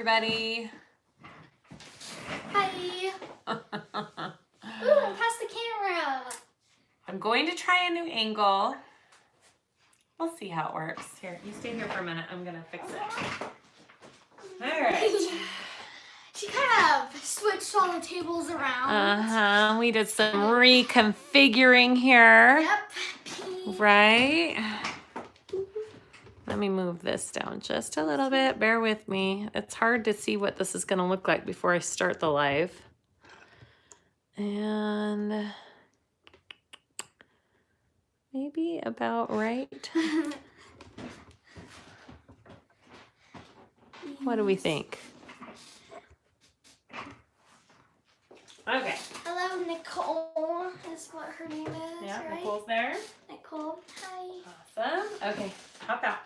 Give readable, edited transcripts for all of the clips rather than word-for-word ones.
Everybody. Hi. Ooh, I'm past the camera. I'm going to try a new angle. We'll see how it works. Here, you stay here for a minute. I'm gonna fix it. All right. She kind of switched all the tables around. We did some reconfiguring here. Yep. Right. Let me move this down just a little bit. Bear with me. It's hard to see what this is going to look like before I start the live. And maybe about right. What do we think? Okay. Hello, Nicole is what her name is, Yeah, right? Nicole's there. Nicole, hi. Awesome. Okay, hop out.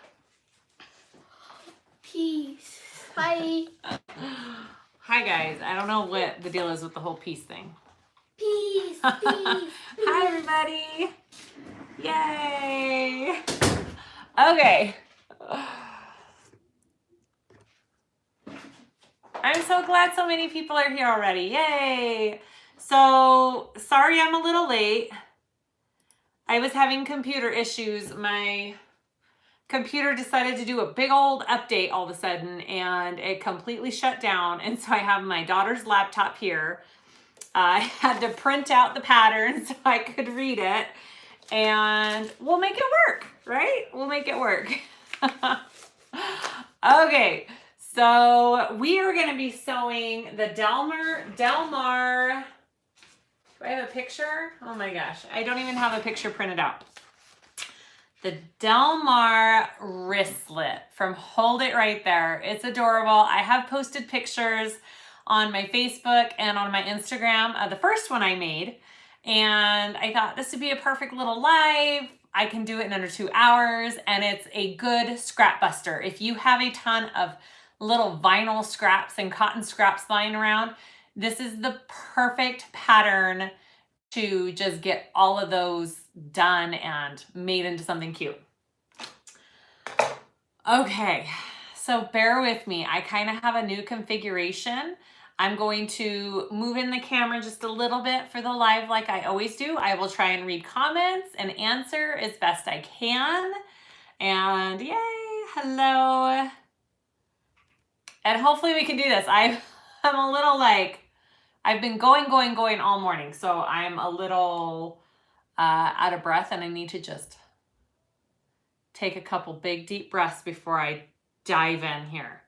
Peace. Bye. Hi guys. I don't know what the deal is with the whole peace thing. Peace. Peace. Hi everybody. Yay. Okay. I'm so glad so many people are here already. Yay. So sorry I'm a little late. I was having computer issues. My computer decided to do a big old update all of a sudden and it completely shut down. And so I have my daughter's laptop here. I had to print out the pattern so I could read it and we'll make it work, right? We'll make it work. Okay, so we are going to be sewing the Delmar. Do I have a picture? Oh my gosh, I don't even have a picture printed out. The Delmar Wristlet from Hold It Right There. It's adorable. I have posted pictures on my Facebook and on my Instagram of the first one I made. And I thought this would be a perfect little live. I can do it in under 2 hours and it's a good scrap buster. If you have a ton of little vinyl scraps and cotton scraps lying around, this is the perfect pattern to just get all of those done and made into something cute. Okay, so bear with me. I kind of have a new configuration. I'm going to move in the camera just a little bit for the live like I always do. I will try and read comments and answer as best I can. And yay, hello. And hopefully we can do this. I'm a little like, I've been going all morning. So I'm a little out of breath and I need to just take a couple big deep breaths before I dive in here.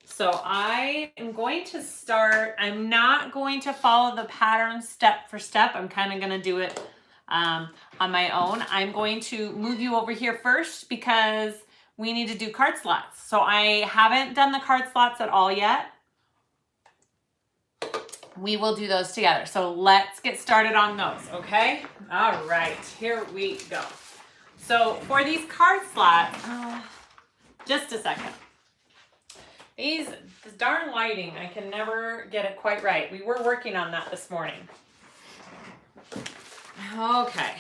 So I am going to start, I'm not going to follow the pattern step for step. I'm kind of going to do it on my own. I'm going to move you over here first because we need to do card slots. So I haven't done the card slots at all yet. We will do those together. So let's get started on those, okay? All right, here we go. So for these card slots, just a second. This darn lighting, I can never get it quite right. We were working on that this morning. Okay.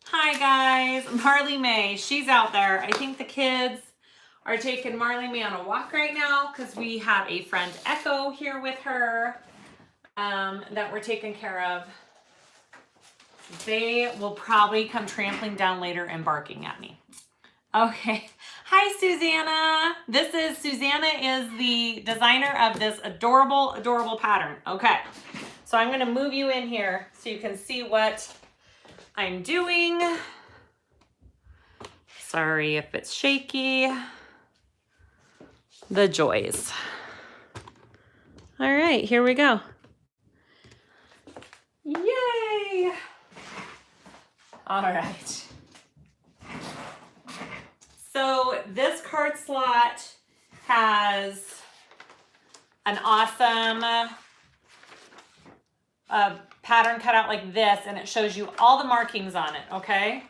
Hi guys, Marley May, she's out there. I think the kids are taking Marley May on a walk right now because we have a friend Echo here with her that we're taking care of. They will probably come trampling down later and barking at me. Okay. Hi, Susanna. Susanna is the designer of this adorable, adorable pattern. Okay. So I'm going to move you in here so you can see what I'm doing. Sorry if it's shaky. The joys. All right, here we go. Yay! All right. So this card slot has an awesome pattern cut out like this, and it shows you all the markings on it, okay?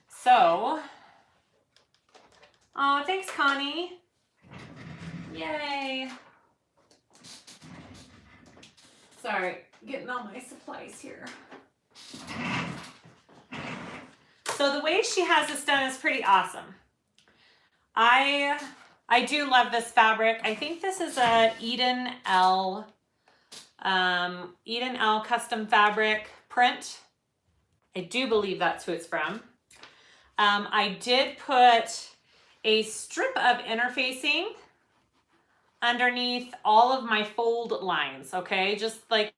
So, oh, thanks, Connie. Yay. Sorry, getting all my supplies here. So the way she has this done is pretty awesome. I I do love this fabric. I think this is a Eden L custom fabric print. I do believe that's who it's from. I did put a strip of interfacing underneath all of my fold lines, okay? Just like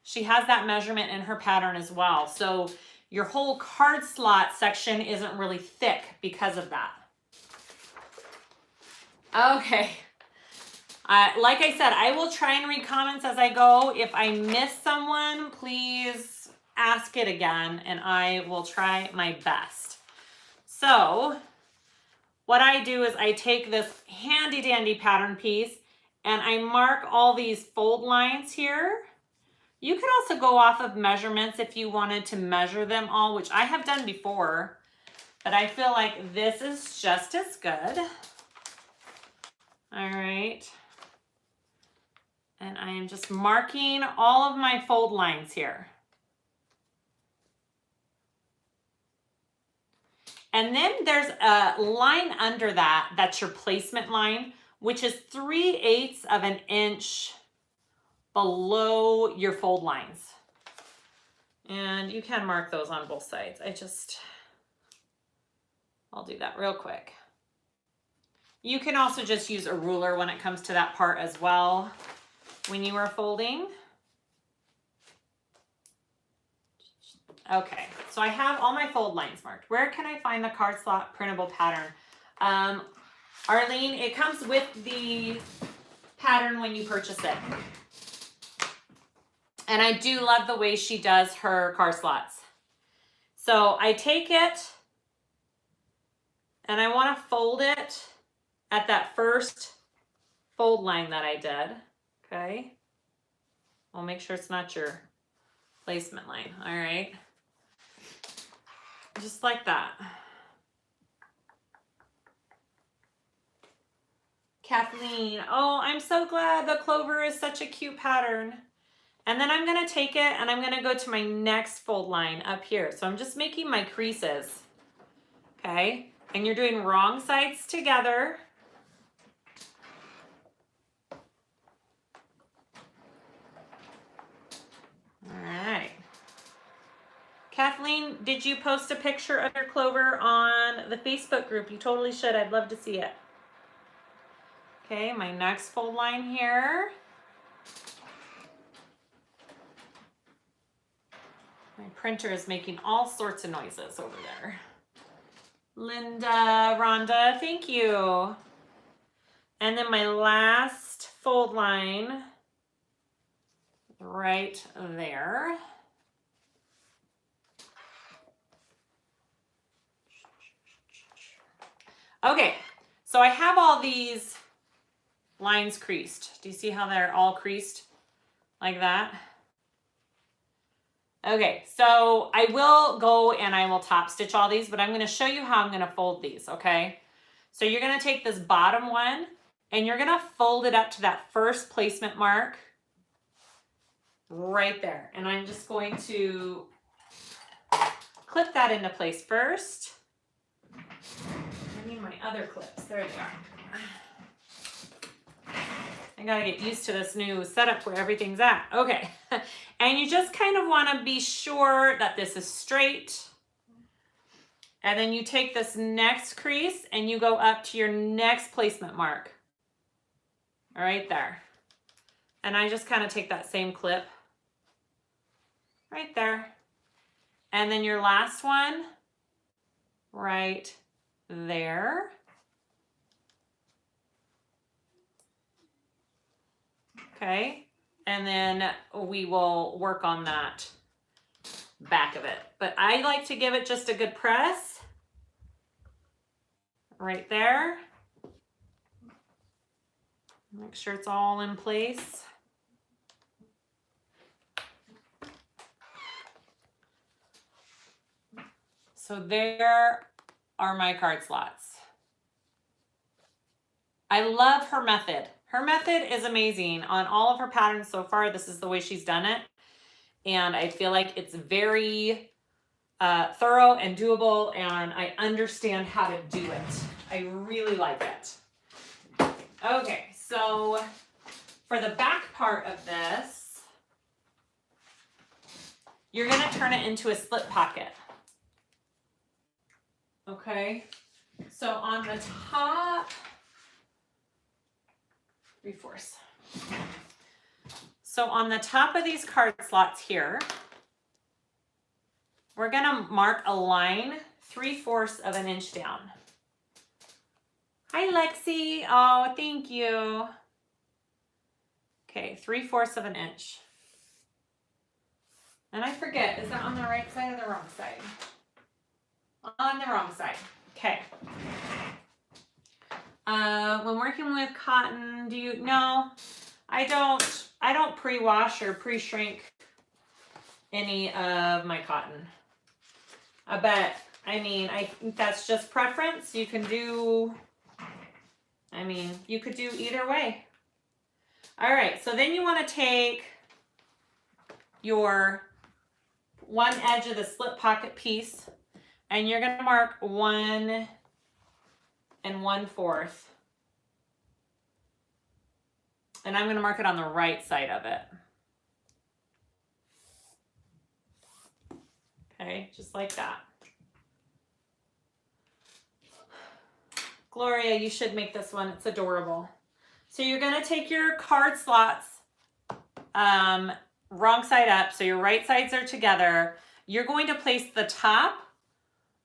she has that measurement in her pattern as well. So your whole card slot section isn't really thick because of that. Okay. Like I said, I will try and read comments as I go. If I miss someone, please ask it again and I will try my best. So what I do is I take this handy dandy pattern piece and I mark all these fold lines here. You could also go off of measurements if you wanted to measure them all, which I have done before, but I feel like this is just as good. All right. And I am just marking all of my fold lines here. And then there's a line under that, that's your placement line, which is 3/8 of an inch below your fold lines. And you can mark those on both sides. I'll do that real quick. You can also just use a ruler when it comes to that part as well when you are folding. Okay, so I have all my fold lines marked. Where can I find the card slot printable pattern? Arlene, it comes with the pattern when you purchase it. And I do love the way she does her card slots. So I take it and I want to fold it at that first fold line that I did. Okay. I'll make sure it's not your placement line. All right. Just like that. Kathleen, oh, I'm so glad. The clover is such a cute pattern. And then I'm going to take it and I'm going to go to my next fold line up here. So I'm just making my creases. Okay. And you're doing wrong sides together. All right. Kathleen, did you post a picture of your clover on the Facebook group? You totally should. I'd love to see it. Okay, my next fold line here. My printer is making all sorts of noises over there. Linda, Rhonda, thank you. And then my last fold line right there. Okay, so I have all these lines creased. Do you see how they're all creased like that? Okay, so I will go and I will top stitch all these, but I'm going to show you how I'm going to fold these, okay? So you're going to take this bottom one and you're going to fold it up to that first placement mark right there. And I'm just going to clip that into place first. I need my other clips. There they are. I gotta get used to this new setup where everything's at. Okay. And you just kind of want to be sure that this is straight. And then you take this next crease and you go up to your next placement mark. Right there. And I just kind of take that same clip right there. And then your last one right there. Okay, and then we will work on that back of it. But I like to give it just a good press right there. Make sure it's all in place. So there are my card slots. I love her method. Her method is amazing. On all of her patterns so far, this is the way she's done it. And I feel like it's very thorough and doable, and I understand how to do it. I really like it. Okay, so for the back part of this, you're gonna turn it into a slip pocket. Okay, so on the top, reinforce. So on the top of these card slots here, we're gonna mark a line 3/4 of an inch down. Hi, Lexi. Oh, thank you. Okay, 3/4 of an inch. And I forget, is that on the right side or the wrong side? On the wrong side. Okay. When working with cotton, do you? No, I don't pre-wash or pre-shrink any of my cotton. But I mean, I think that's just preference. You can do, I mean, you could do either way. All right, so then you want to take your one edge of the slip pocket piece and you're going to mark 1 1/4. And I'm going to mark it on the right side of it. Okay, just like that. Gloria, you should make this one. It's adorable. So you're going to take your card slots wrong side up, so your right sides are together. You're going to place the top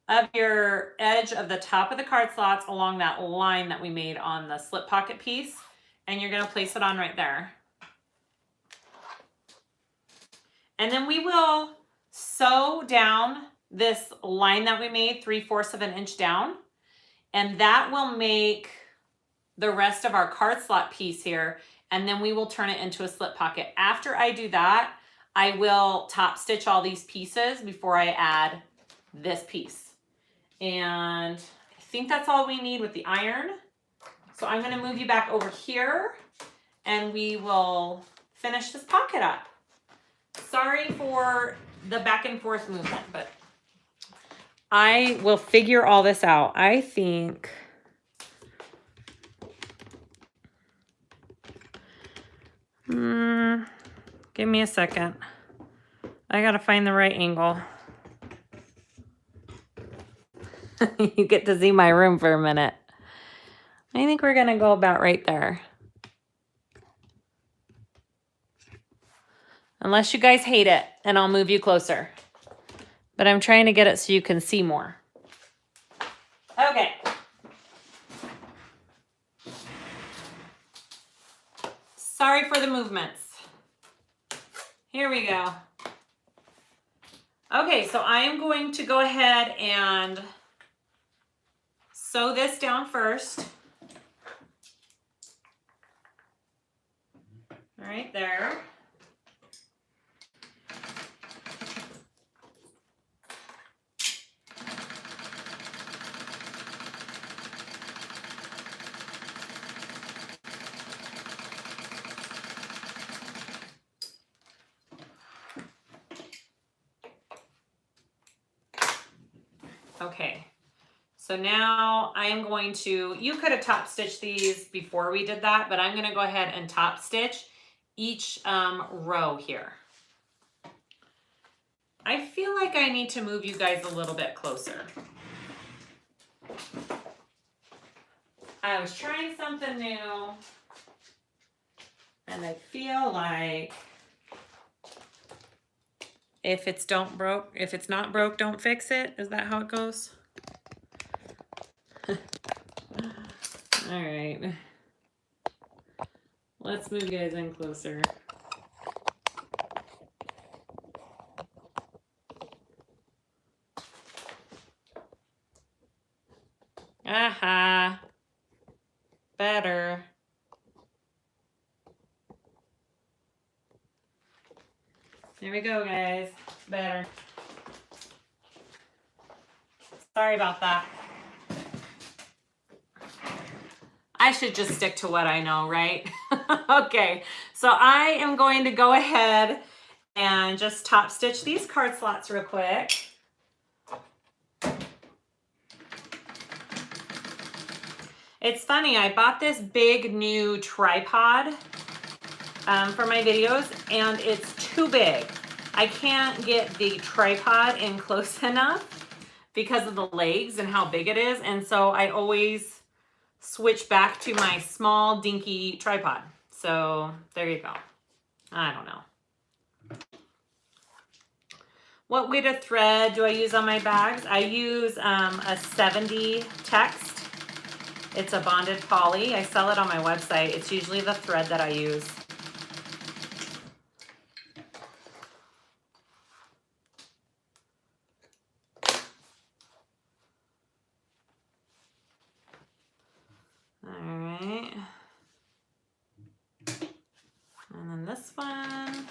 of your edge of the top of the card slots along that line that we made on the slip pocket piece, and you're going to place it on right there. And then we will sew down this line that we made 3/4 of an inch down, and that will make the rest of our card slot piece here, and then we will turn it into a slip pocket. After I do that, I will top stitch all these pieces before I add this piece. And I think that's all we need with the iron. So I'm going to move you back over here and we will finish this pocket up. Sorry for the back and forth movement, but I will figure all this out. I think give me a second. I gotta find the right angle. You get to see my room for a minute. I think we're gonna go about right there. Unless you guys hate it, and I'll move you closer. But I'm trying to get it so you can see more. Okay. Sorry for the movements. Here we go. Okay, so I am going to go ahead and sew this down first. Right there. Okay, so now I am going to, you could have top stitched these before we did that, but I'm going to go ahead and top stitch each row here. I feel like I need to move you guys a little bit closer. I was trying something new, and I feel like if it's not broke, don't fix it. Is that how it goes? All right. Let's move you guys in closer. Aha. Better. There we go, guys. Better. Sorry about that. I should just stick to what I know, right? Okay, so I am going to go ahead and just top stitch these card slots real quick. It's funny, I bought this big new tripod for my videos, and it's too big. I can't get the tripod in close enough because of the legs and how big it is, and so I always switch back to my small dinky tripod. So there you go. I don't know. What weight of thread do I use on my bags? I use a 70 text. It's a bonded poly. I sell it on my website. It's usually the thread that I use. All right. And then this one.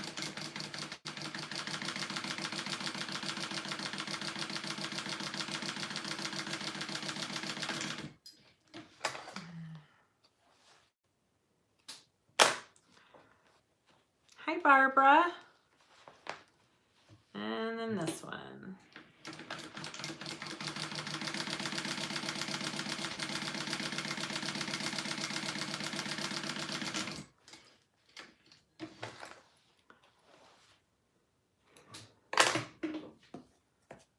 Hi, Barbara. And then this one.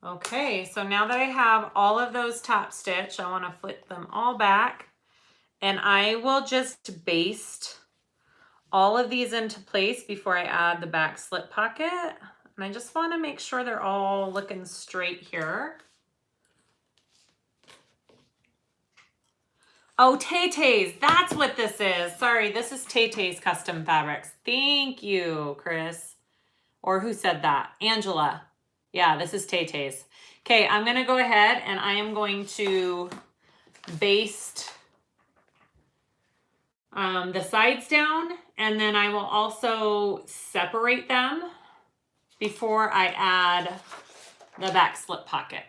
Okay, so now that I have all of those top stitch, I want to flip them all back, and I will just baste all of these into place before I add the back slip pocket. And I just want to make sure they're all looking straight here. Oh, Tay-Tay's, that's what this is. Sorry, this is Tay-Tay's Custom Fabrics. Thank you, Chris. Or who said that? Angela. Yeah, this is Tay-Tay's. Okay, I'm gonna go ahead and I am going to baste the sides down, and then I will also separate them before I add the back slip pocket.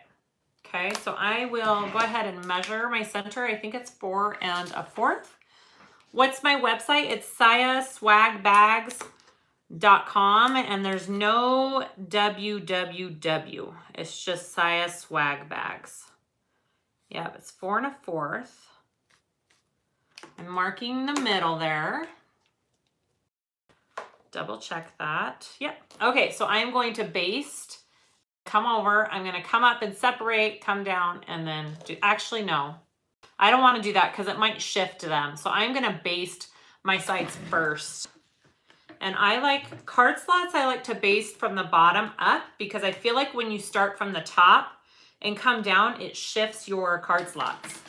Okay, so I will go ahead and measure my center. I think it's 4 1/4. What's my website? It's SiahSwagBags.com, and there's no www. It's just SiahSwag Bags. Yep, it's 4 1/4. I'm marking the middle there. Double check that. Yep. Okay, so I'm going to baste, come over, I'm going to come up and separate, come down, and then do, actually no, I don't want to do that because it might shift them. So I'm going to baste my sides first. And I like card slots, I like to baste from the bottom up because I feel like when you start from the top and come down, it shifts your card slots.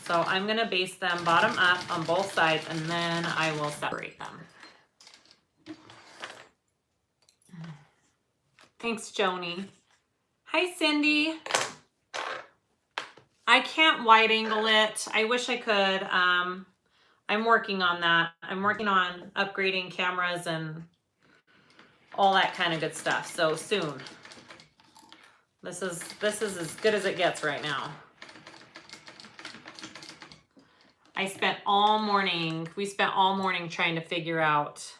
So I'm going to baste them bottom up on both sides, and then I will separate them. Thanks, Joni. Hi, Cindy. I can't wide angle it. I wish I could. I'm working on that. I'm working on upgrading cameras and all that kind of good stuff. So soon. This is as good as it gets right now. We spent all morning trying to figure out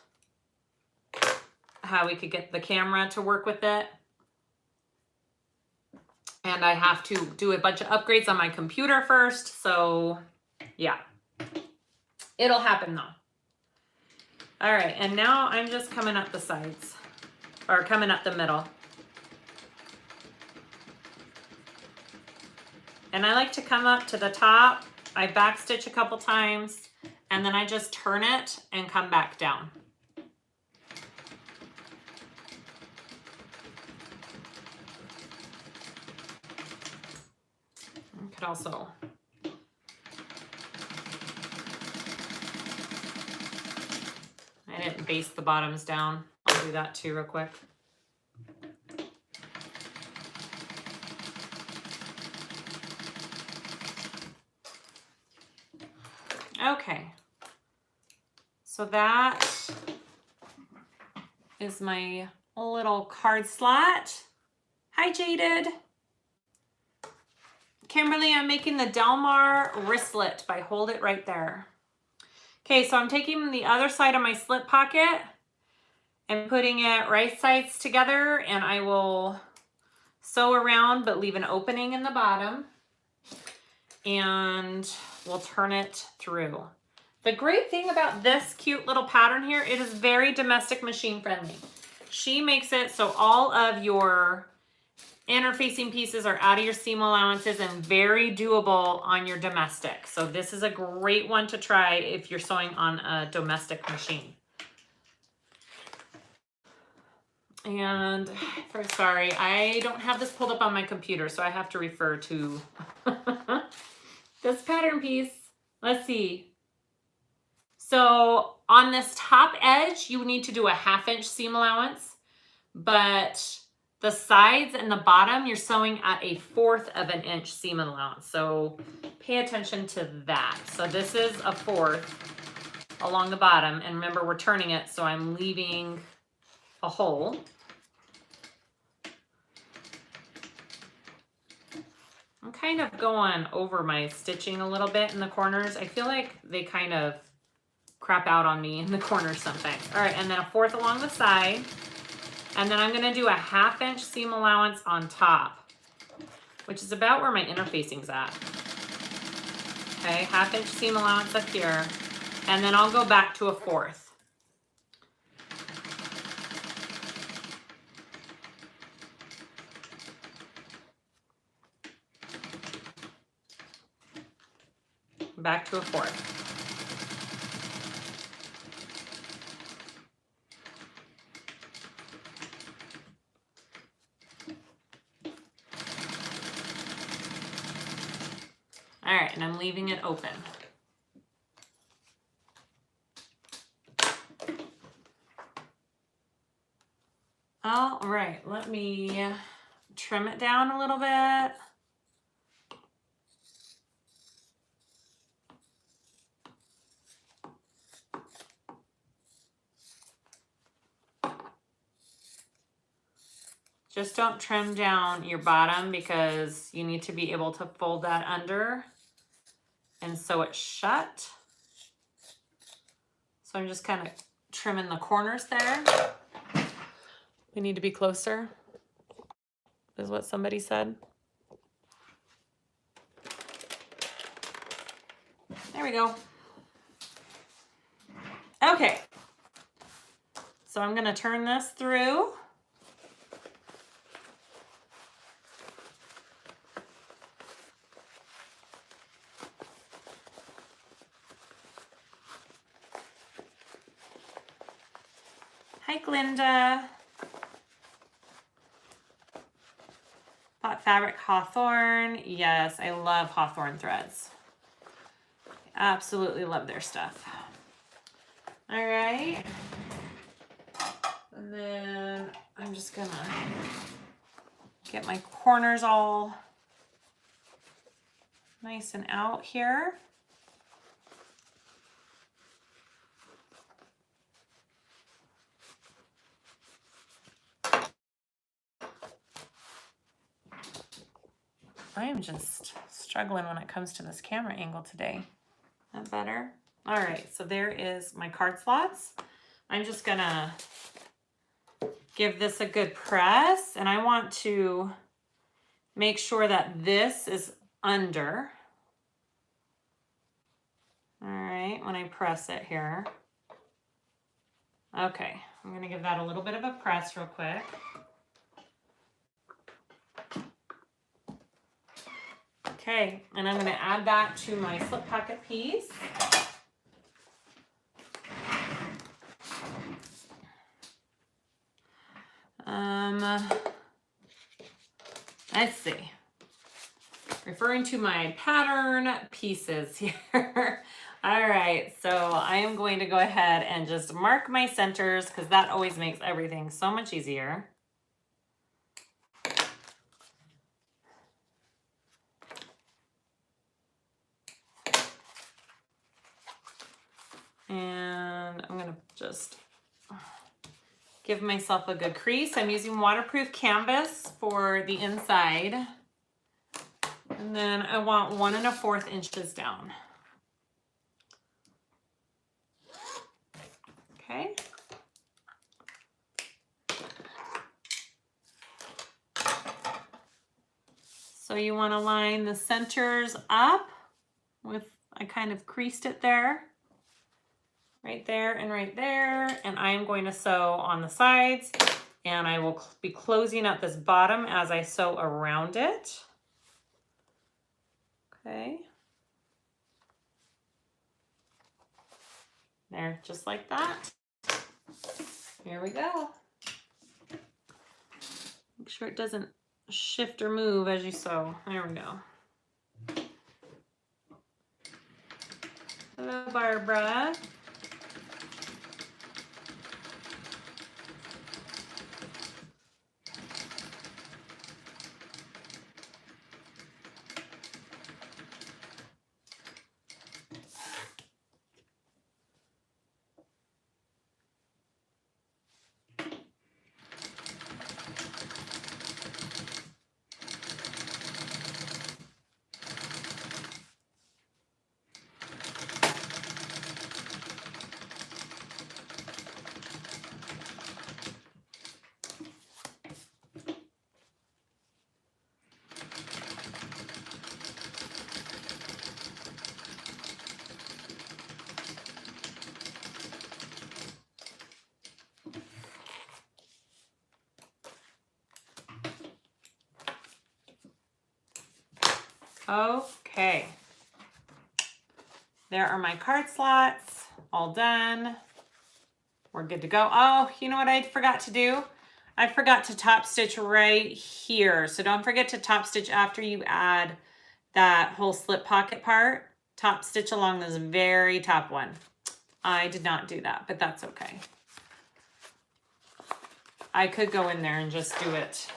how we could get the camera to work with it. And I have to do a bunch of upgrades on my computer first. So yeah, it'll happen though. All right, and now I'm just coming up the sides, or coming up the middle. And I like to come up to the top. I backstitch a couple times, and then I just turn it and come back down. I could also I didn't baste the bottoms down. I'll do that too real quick. Okay, so that is my little card slot. Hi, Jaded. Kimberly, I'm making the Delmar Wristlet by Hold It Right There. Okay, so I'm taking the other side of my slip pocket and putting it right sides together, and I will sew around but leave an opening in the bottom. And we'll turn it through. The great thing about this cute little pattern here, it is very domestic machine friendly. She makes it so all of your interfacing pieces are out of your seam allowances and very doable on your domestic. So this is a great one to try if you're sewing on a domestic machine. And sorry, I don't have this pulled up on my computer, so I have to refer to this pattern piece. Let's see. So on this top edge, you need to do a 1/2 inch seam allowance, but the sides and the bottom, you're sewing at a 1/4 of an inch seam allowance. So pay attention to that. So this is a 1/4 along the bottom. And remember, we're turning it, so I'm leaving a hole. I'm kind of going over my stitching a little bit in the corners. I feel like they kind of crap out on me in the corners sometimes. All right, and then a 1/4 along the side. And then I'm gonna do a 1/2 inch seam allowance on top, which is about where my interfacing's at. Okay, 1/2 inch seam allowance up here. And then I'll go back to a 1/4. Back to a 1/4. All right, and I'm leaving it open. All right, let me trim it down a little bit. Just don't trim down your bottom because you need to be able to fold that under and sew it shut. So I'm just kind of trimming the corners there. We need to be closer, is what somebody said. There we go. Okay. So I'm going to turn this through. Hi, Glinda. Thought fabric hawthorn. Yes, I love hawthorn threads. Absolutely love their stuff. All right. And then I'm just gonna get my corners all nice and out here. I am just struggling when it comes to this camera angle today. That better? All right, so there is my card slots. I'm just gonna give this a good press, and I want to make sure that this is under. All right, when I press it here. Okay, I'm gonna give that a little bit of a press real quick. Okay, and I'm gonna add that to my slip pocket piece. Let's see. Referring to my pattern pieces here. All right, so I am going to go ahead and just mark my centers because that always makes everything so much easier. And I'm gonna just give myself a good crease. I'm using waterproof canvas for the inside. And then I want 1 1/4 inches down. Okay. So you want to line the centers up with I kind of creased it there, right there and right there. And I am going to sew on the sides, and I will be closing up this bottom as I sew around it. Okay. There, just like that. Here we go. Make sure it doesn't shift or move as you sew. There we go. Hello, Barbara. Okay, there are my card slots, all done. We're good to go. Oh, you know what I forgot to do? I forgot to top stitch right here. So don't forget to top stitch after you add that whole slip pocket part. Top stitch along this very top one. I did not do that, but that's okay. I could go in there and just do it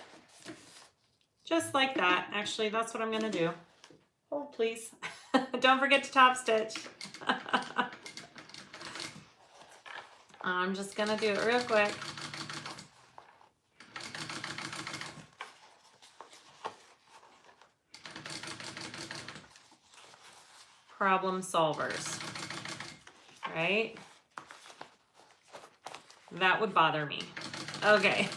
just like that. Actually, that's what I'm gonna do. Hold, please. Don't forget to top stitch. I'm just gonna do it real quick. Problem solvers, right? That would bother me. Okay.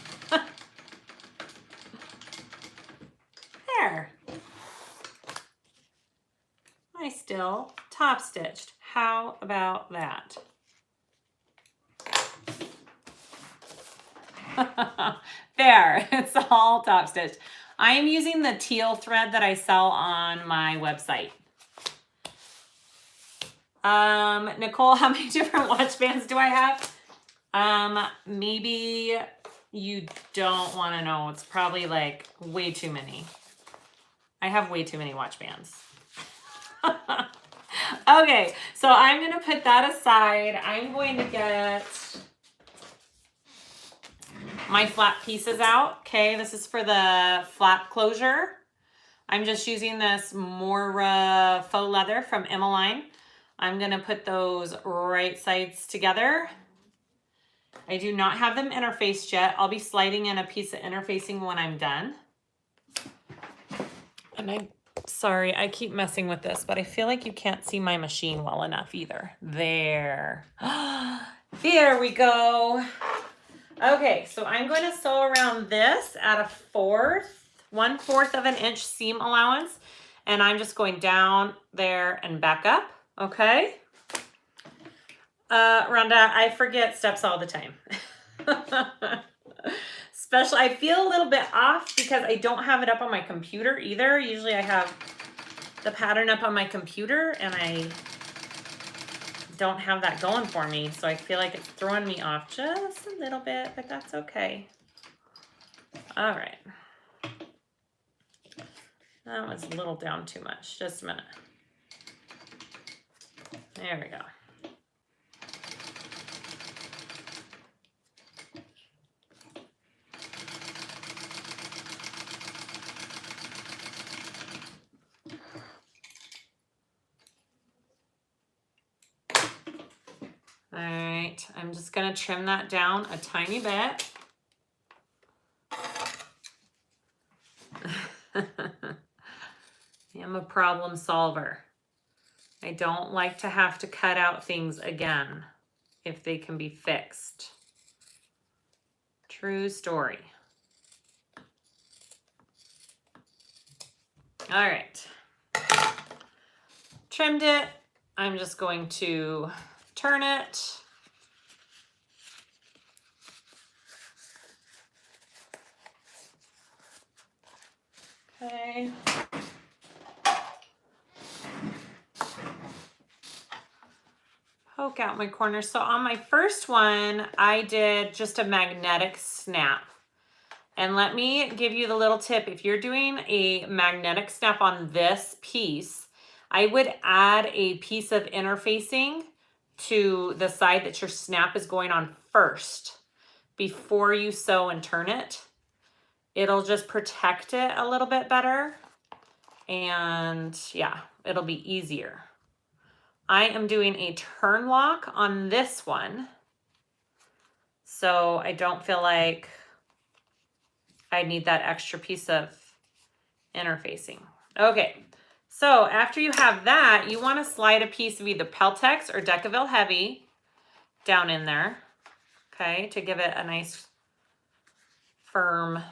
There. I still top stitched. How about that? There, it's all top stitched. I am using the teal thread that I sell on my website. Nicole, how many different watch bands do I have? Maybe you don't want to know. It's probably like way too many. I have way too many watch bands. Okay, so I'm going to put that aside. I'm going to get my flap pieces out. Okay, this is for the flap closure. I'm just using this Mora faux leather from Emmeline. I'm going to put those right sides together. I do not have them interfaced yet. I'll be sliding in a piece of interfacing when I'm done. And I'm sorry, I keep messing with this, but I feel like you can't see my machine well enough either. There. There we go. Okay, so I'm going to sew around this at a 1/4 of an inch seam allowance. And I'm just going down there and back up. Okay. Rhonda, I forget steps all the time. Especially, I feel a little bit off because I don't have it up on my computer either. Usually I have the pattern up on my computer and I don't have that going for me. So I feel like it's throwing me off just a little bit, but that's okay. All right. That was a little down too much. Just a minute. There we go. All right, I'm just gonna trim that down a tiny bit. I'm a problem solver. I don't like to have to cut out things again if they can be fixed. True story. All right. Trimmed it. I'm just going to turn it. Okay. Poke out my corners. So on my first one, I did just a magnetic snap. And let me give you the little tip. If you're doing a magnetic snap on this piece, I would add a piece of interfacing to the side that your snap is going on first before you sew and turn it. It'll just protect it a little bit better. And yeah, it'll be easier. I am doing a turn lock on this one, so I don't feel like I need that extra piece of interfacing. Okay, so after you have that, you want to slide a piece of either Peltex or Decaville Heavy down in there, okay, to give it a nice firm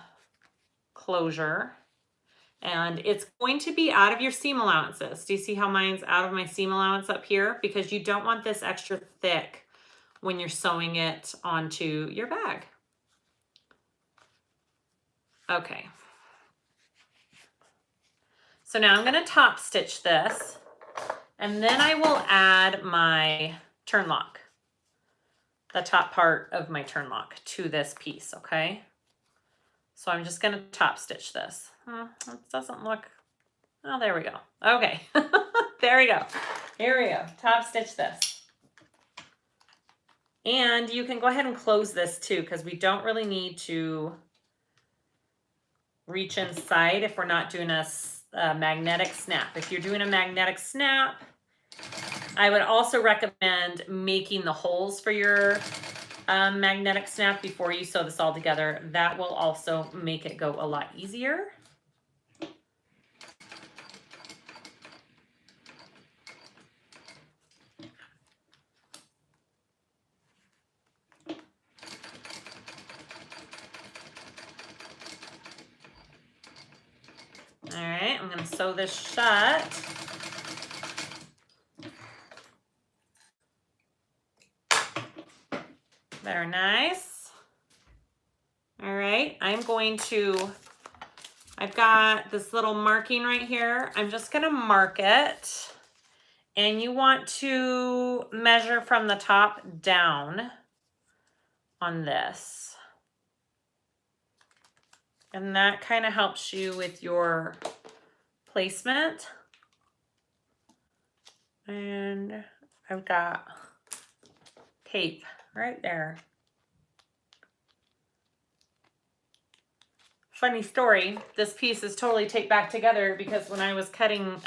closure. And it's going to be out of your seam allowances. Do you see how mine's out of my seam allowance up here? Because you don't want this extra thick when you're sewing it onto your bag. Okay. So now I'm going to top stitch this, and then I will add my turn lock, the top part of my turn lock to this piece, okay? So I'm just going to top stitch this. It doesn't look, oh, there we go. Okay, there we go. Here we go, top stitch this. And you can go ahead and close this too, because we don't really need to reach inside if we're not doing a magnetic snap. If you're doing a magnetic snap, I would also recommend making the holes for your magnetic snap before you sew this all together. That will also make it go a lot easier. All right, I'm going to sew this shut. Very nice. All right, I've got this little marking right here. I'm just going to mark it. And you want to measure from the top down on this. And that kind of helps you with your placement. And I've got tape right there. Funny story, this piece is totally taped back together because when I was cutting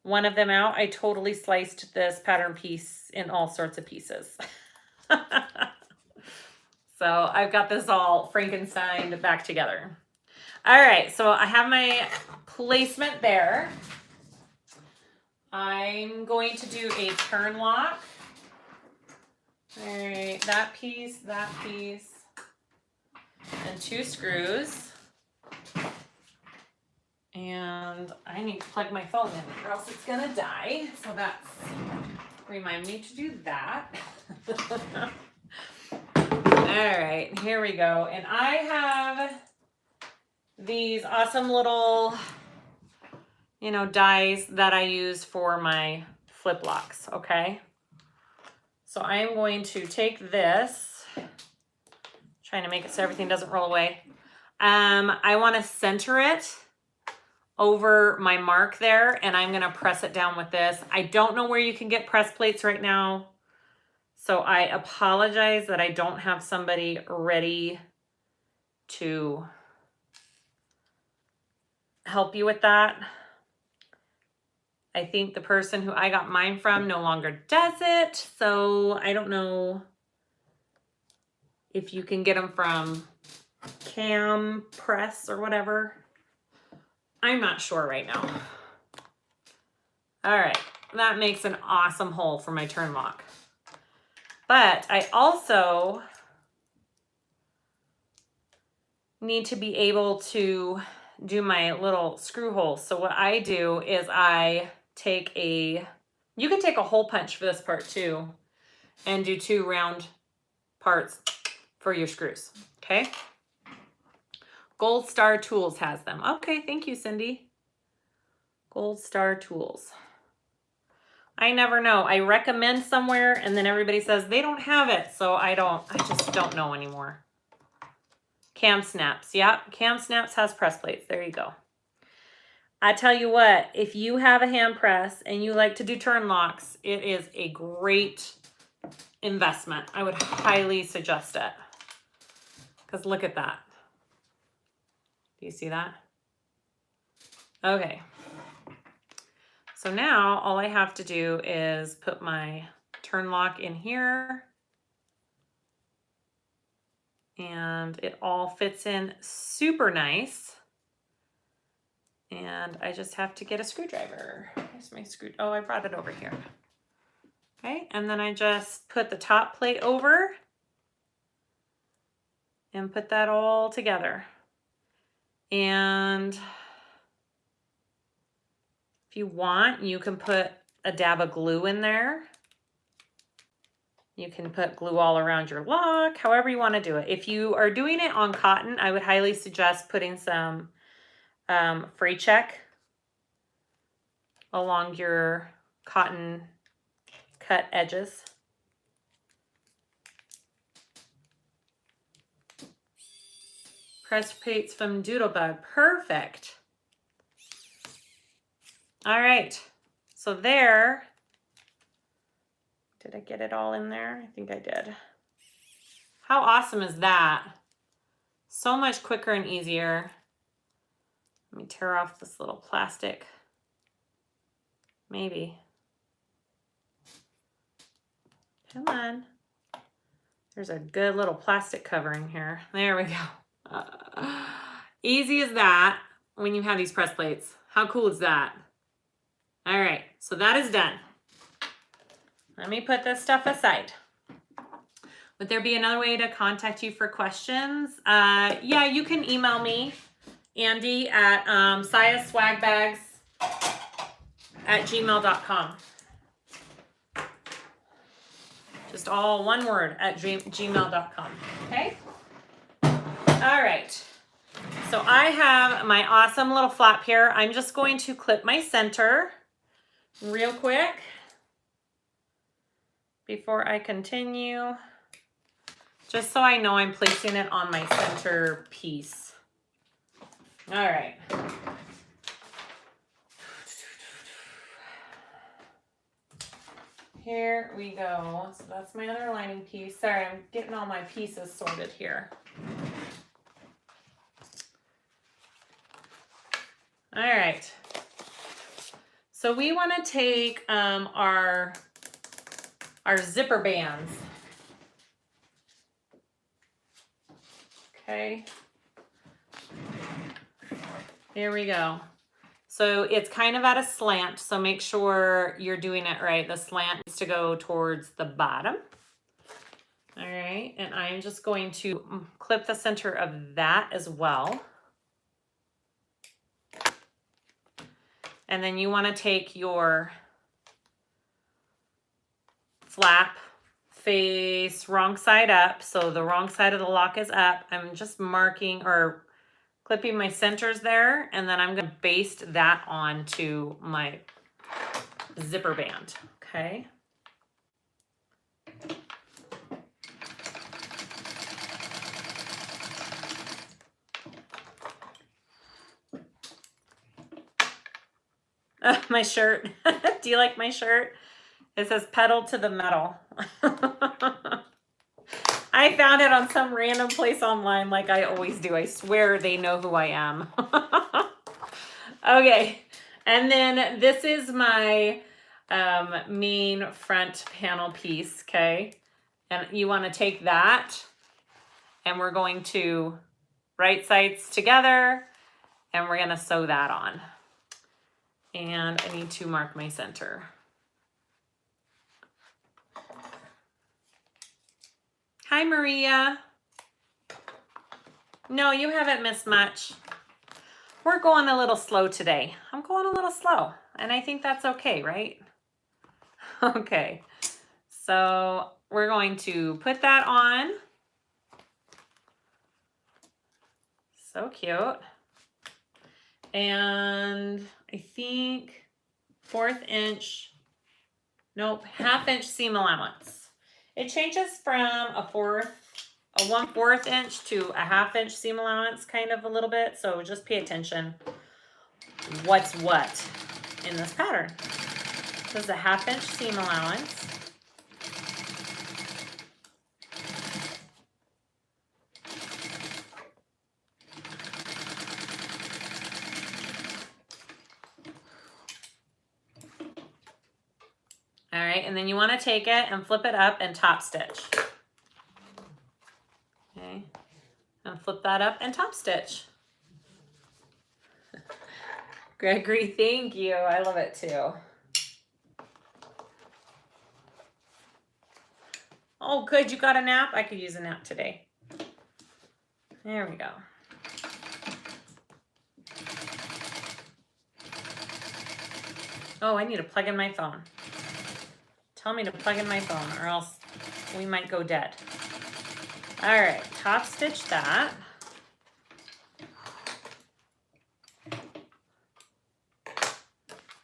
one of them out, I totally sliced this pattern piece in all sorts of pieces. So I've got this all Frankensteined back together. All right, so I have my placement there. I'm going to do a turn lock. All right, that piece, and 2 screws. And I need to plug my phone in or else it's gonna die. So that's, remind me to do that. All right, here we go. And I have these awesome little, dies that I use for my flip locks, okay? So I'm going to take this, trying to make it so everything doesn't roll away. I want to center it over my mark there, and I'm going to press it down with this. I don't know where you can get press plates right now, so I apologize that I don't have somebody ready to help you with that. I think the person who I got mine from no longer does it, so I don't know if you can get them from Cam Press or whatever. I'm not sure right now. All right, that makes an awesome hole for my turn lock. But I also need to be able to do my little screw holes. So what I do is I take a You could take a hole punch for this part too and do 2 round parts for your screws, okay? Gold Star Tools has them. Okay, thank you, Cindy. Gold Star Tools. I never know. I recommend somewhere and then everybody says they don't have it, so I just don't know anymore. Cam Snaps. Yep, Cam Snaps has press plates. There you go. I tell you what, if you have a hand press and you like to do turn locks, it is a great investment. I would highly suggest it. Because look at that. Do you see that? Okay. So now all I have to do is put my turn lock in here. And it all fits in super nice. And I just have to get a screwdriver. Where's my screw? Oh, I brought it over here. Okay, and then I just put the top plate over and put that all together. And if you want, you can put a dab of glue in there. You can put glue all around your lock, however you want to do it. If you are doing it on cotton, I would highly suggest putting some free check along your cotton cut edges. Press plates from Doodlebug. Perfect. All right. So there. Did I get it all in there? I think I did. How awesome is that? So much quicker and easier. Let me tear off this little plastic. Maybe. Come on. There's a good little plastic covering here. There we go. Easy as that when you have these press plates. How cool is that? All right, so that is done. Let me put this stuff aside. Would there be another way to contact you for questions? Yeah, you can email me, Andy, at SiahSwagbags@gmail.com. Just all one word at gmail.com. Okay? All right. So I have my awesome little flap here. I'm just going to clip my center real quick before I continue, just so I know I'm placing it on my center piece. All right. Here we go. So that's my other lining piece. Sorry, I'm getting all my pieces sorted here. All right. So we want to take our zipper bands. Okay. Here we go. So it's kind of at a slant, so make sure you're doing it right. The slant needs to go towards the bottom. All right, and I'm just going to clip the center of that as well. And then you want to take your flap face wrong side up. So the wrong side of the lock is up. I'm just marking or clipping my centers there, and then I'm going to baste that onto my zipper band. Okay. My shirt. Do you like my shirt? It says pedal to the metal. I found it on some random place online like I always do. I swear they know who I am. Okay. And then this is my main front panel piece, okay? And you want to take that and we're going to right sides together and we're going to sew that on. And I need to mark my center. Hi, Maria. No, you haven't missed much. We're going a little slow today. I'm going a little slow, and I think that's okay, right? Okay, so we're going to put that on. So cute. And I think 1/4 inch, nope, 1/2 inch seam allowance. It changes from a 1/4 inch to a 1/2 inch seam allowance kind of a little bit. So just pay attention what's what in this pattern. This is a 1/2 inch seam allowance. All right, and then you want to take it and flip it up and top stitch. Okay, and flip that up and top stitch. Gregory, thank you. I love it too. Oh, good, you got a nap? I could use a nap today. There we go. Oh, I need to plug in my phone. Tell me to plug in my phone or else we might go dead. All right, top stitch that.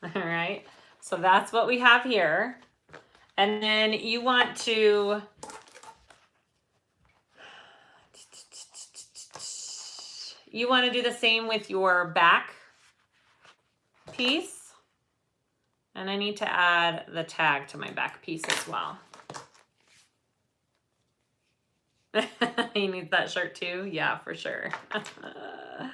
All right, so that's what we have here. And then you want to do the same with your back piece. And I need to add the tag to my back piece as well. He needs that shirt too? Yeah, for sure. All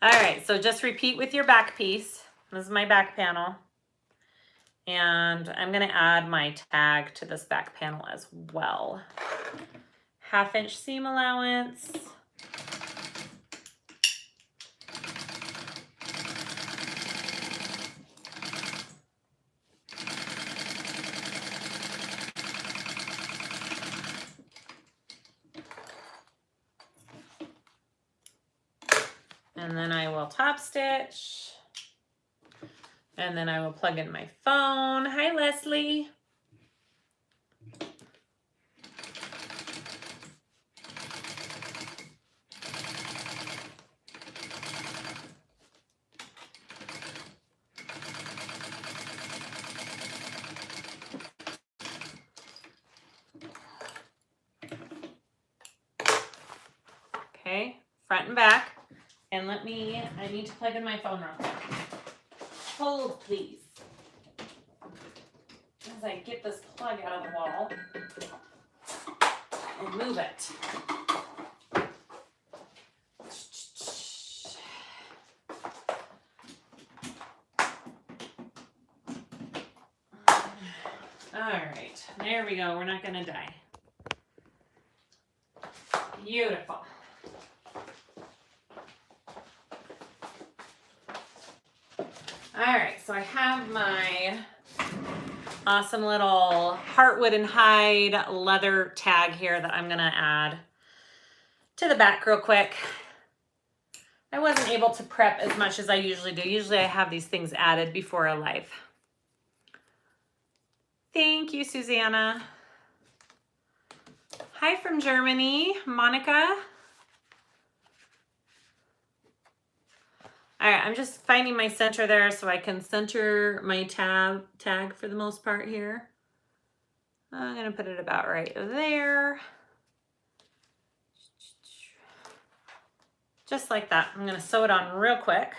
right, so just repeat with your back piece. This is my back panel. And I'm gonna add my tag to this back panel as well. 1/2 inch seam allowance. And then I will top stitch. And then I will plug in my phone. Hi, Leslie. Okay, front and back. And I need to plug in my phone real quick. Hold, please. As I get this plug out of the wall and move it. All right, there we go. We're not gonna die. Beautiful. All right, so I have my awesome little heartwood and hide leather tag here that I'm gonna add to the back real quick. I wasn't able to prep as much as I usually do. Usually I have these things added before a live. Thank you, Susanna. Hi from Germany, Monica. All right, I'm just finding my center there so I can center my tag for the most part here. I'm gonna put it about right there. Just like that. I'm gonna sew it on real quick.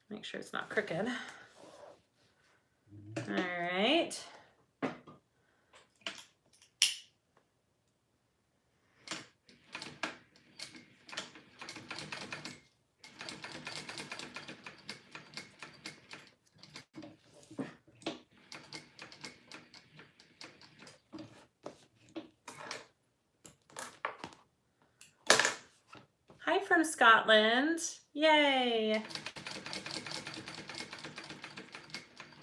Make sure it's not crooked. All right. Hi from Scotland. Yay.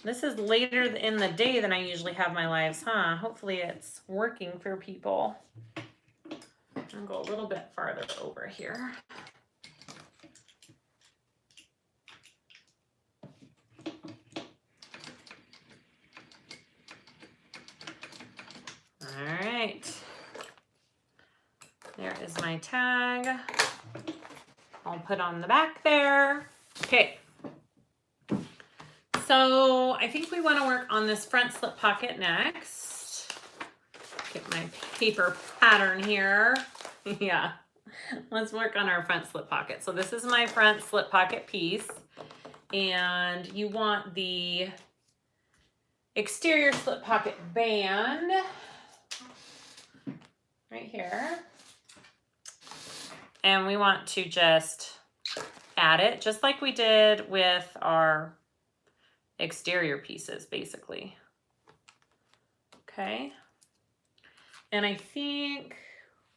This is later in the day than I usually have my lives, huh? Hopefully it's working for people. I'll go a little bit farther over here. my tag. I'll put on the back there. Okay. So I think we want to work on this front slip pocket next. Get my paper pattern here. Yeah. Let's work on our front slip pocket. So this is my front slip pocket piece. And you want the exterior slip pocket band right here. And we want to just add it just like we did with our exterior pieces, basically. Okay. And I think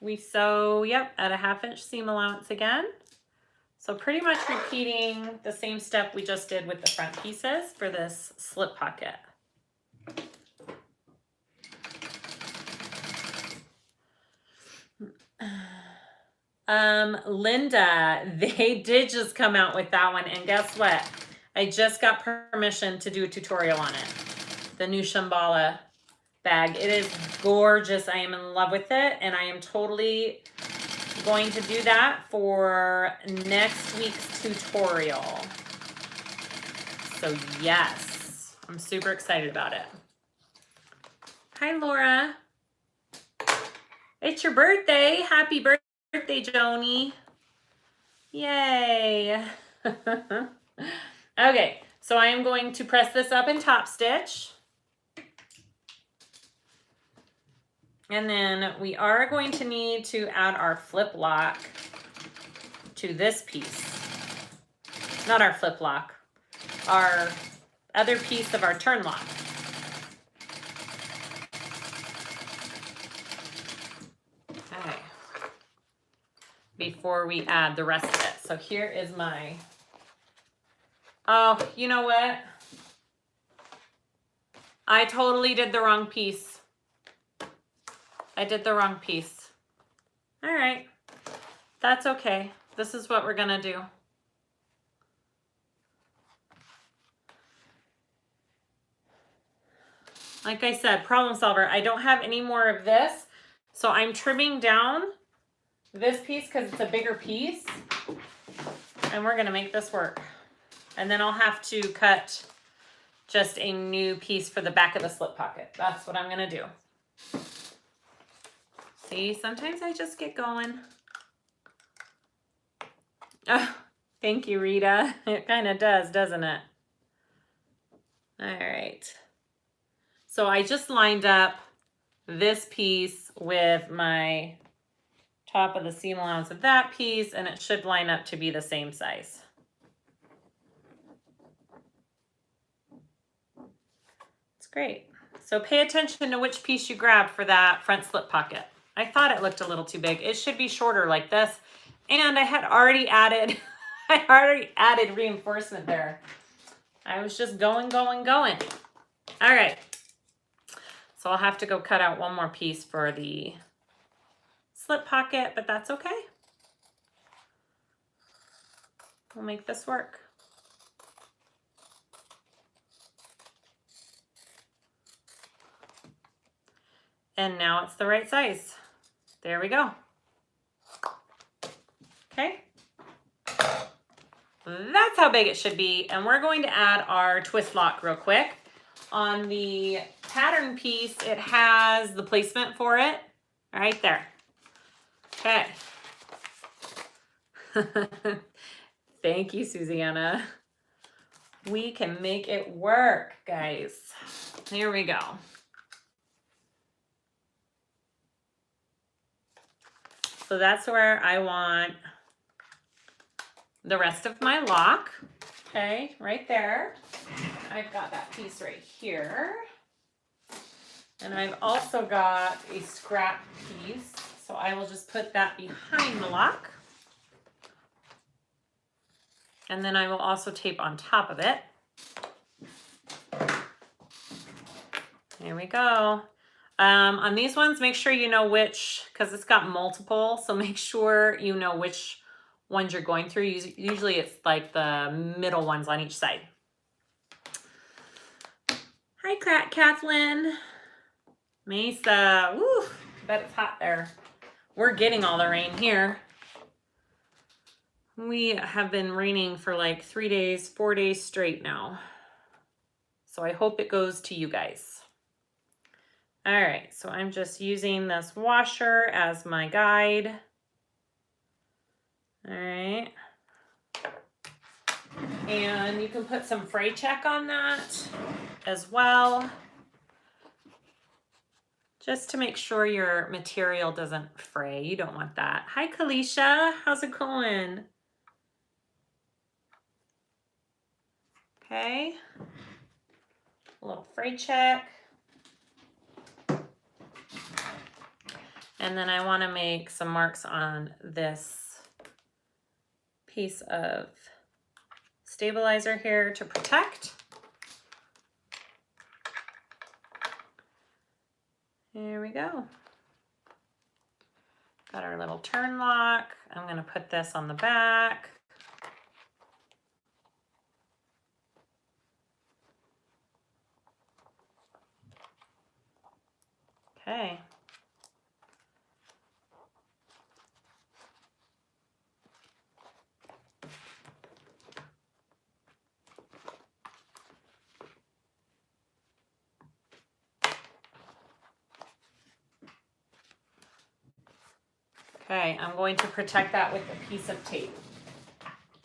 we sew, yep, at a 1/2 inch seam allowance again. So pretty much repeating the same step we just did with the front pieces for this slip pocket. Linda, they did just come out with that one, and guess what? I just got permission to do a tutorial on it. The new Shambhala bag. It is gorgeous. I am in love with it, and I am totally going to do that for next week's tutorial. So yes, I'm super excited about it. Hi, Laura. It's your birthday. Happy birthday, Joni. Yay. Okay, so I am going to press this up in top stitch. And then we are going to need to add our flip lock to this piece. Not our flip lock, our other piece of our turn lock. Okay. Before we add the rest of it. So here is my, oh, you know what? I totally did the wrong piece. I did the wrong piece. All right, that's okay. This is what we're gonna do. Like I said, problem solver. I don't have any more of this, so I'm trimming down this piece because it's a bigger piece, and we're gonna make this work. And then I'll have to cut just a new piece for the back of the slip pocket. That's what I'm gonna do. See, sometimes I just get going. Oh, thank you, Rita. It kind of does, doesn't it? All right. So I just lined up this piece with my top of the seam allowance of that piece, and it should line up to be the same size. It's great. So pay attention to which piece you grab for that front slip pocket. I thought it looked a little too big. It should be shorter like this. And I had already added, reinforcement there. I was just going. All right. So I'll have to go cut out one more piece for the slip pocket, but that's okay. We'll make this work. And now it's the right size. There we go. Okay. That's how big it should be. And we're going to add our twist lock real quick. On the pattern piece, it has the placement for it right there. Okay. Thank you, Susanna. We can make it work, guys. Here we go. So that's where I want the rest of my lock. Okay, right there. I've got that piece right here. And I've also got a scrap piece. So I will just put that behind the lock. And then I will also tape on top of it. There we go. On these ones, make sure you know which, because it's got multiple, so make sure you know which ones you're going through. Usually it's like the middle ones on each side. Hi, Kathleen. Mesa. Woo, bet it's hot there. we're getting all the rain here. We have been raining for like 3 days, 4 days straight now. So I hope it goes to you guys. All right, so I'm just using this washer as my guide. All right. And you can put some fray check on that as well, just to make sure your material doesn't fray. You don't want that. Hi, Kalisha. How's it going? Okay. A little fray check. And then I want to make some marks on this piece of stabilizer here to protect. Here we go. Got our little turn lock. I'm going to put this on the back. Okay. Okay, I'm going to protect that with a piece of tape.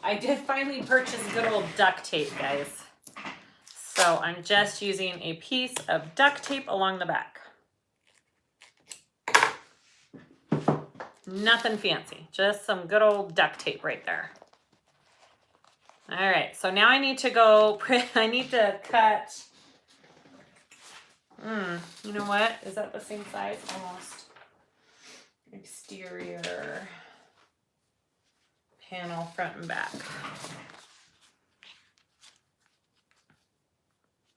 I did finally purchase good old duct tape, guys. So I'm just using a piece of duct tape along the back. Nothing fancy, just some good old duct tape right there. All right, so now I need to go, I need to cut, you know what? Is that the same size? Almost. Exterior panel, front and back.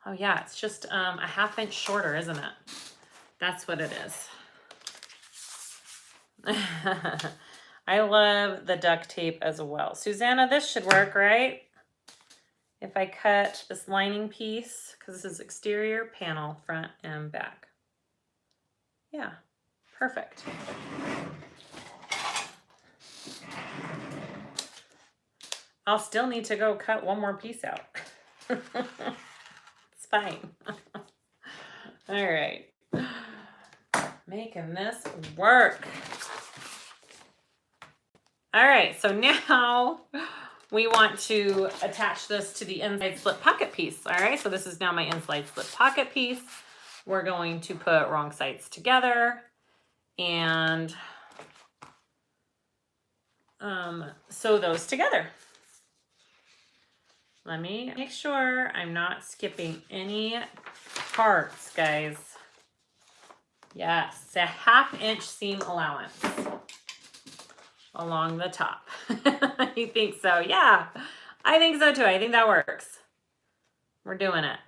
Oh yeah, it's just a 1/2 inch shorter, isn't it? That's what it is. I love the duct tape as well. Susanna, this should work, right? If I cut this lining piece, because this is exterior panel, front and back. Yeah, perfect. I'll still need to go cut one more piece out. It's fine. All right. Making this work. All right, so now we want to attach this to the inside slip pocket piece. All right, so this is now my inside slip pocket piece. We're going to put wrong sides together and sew those together. Let me make sure I'm not skipping any parts, guys. Yes, a 1/2 inch seam allowance along the top. You think so? Yeah, I think so too. I think that works. We're doing it.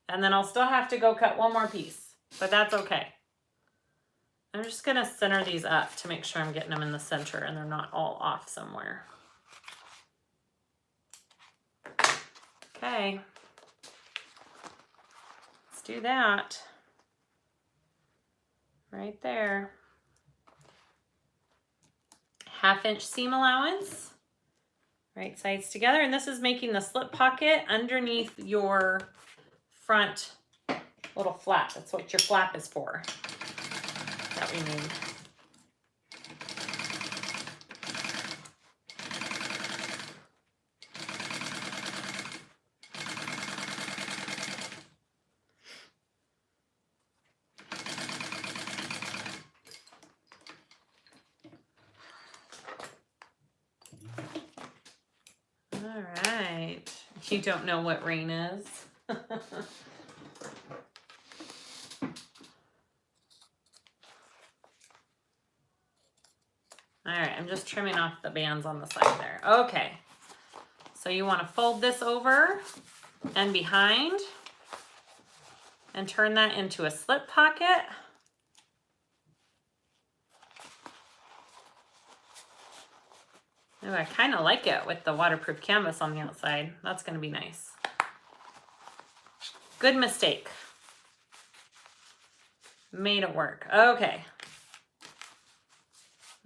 And then I'll still have to go cut one more piece, but that's okay. I'm just gonna center these up to make sure I'm getting them in the center and they're not all off somewhere. Okay, let's do that. Right there. 1/2 inch seam allowance, right sides together. And this is making the slip pocket underneath your front little flap. That's what your flap is for, that we need. All right. You don't know what rain is. All right, I'm just trimming off the bands on the side there. Okay, so you want to fold this over and behind and turn that into a slip pocket. Ooh, I kind of like it with the waterproof canvas on the outside. That's going to be nice. Good mistake. Made it work. Okay.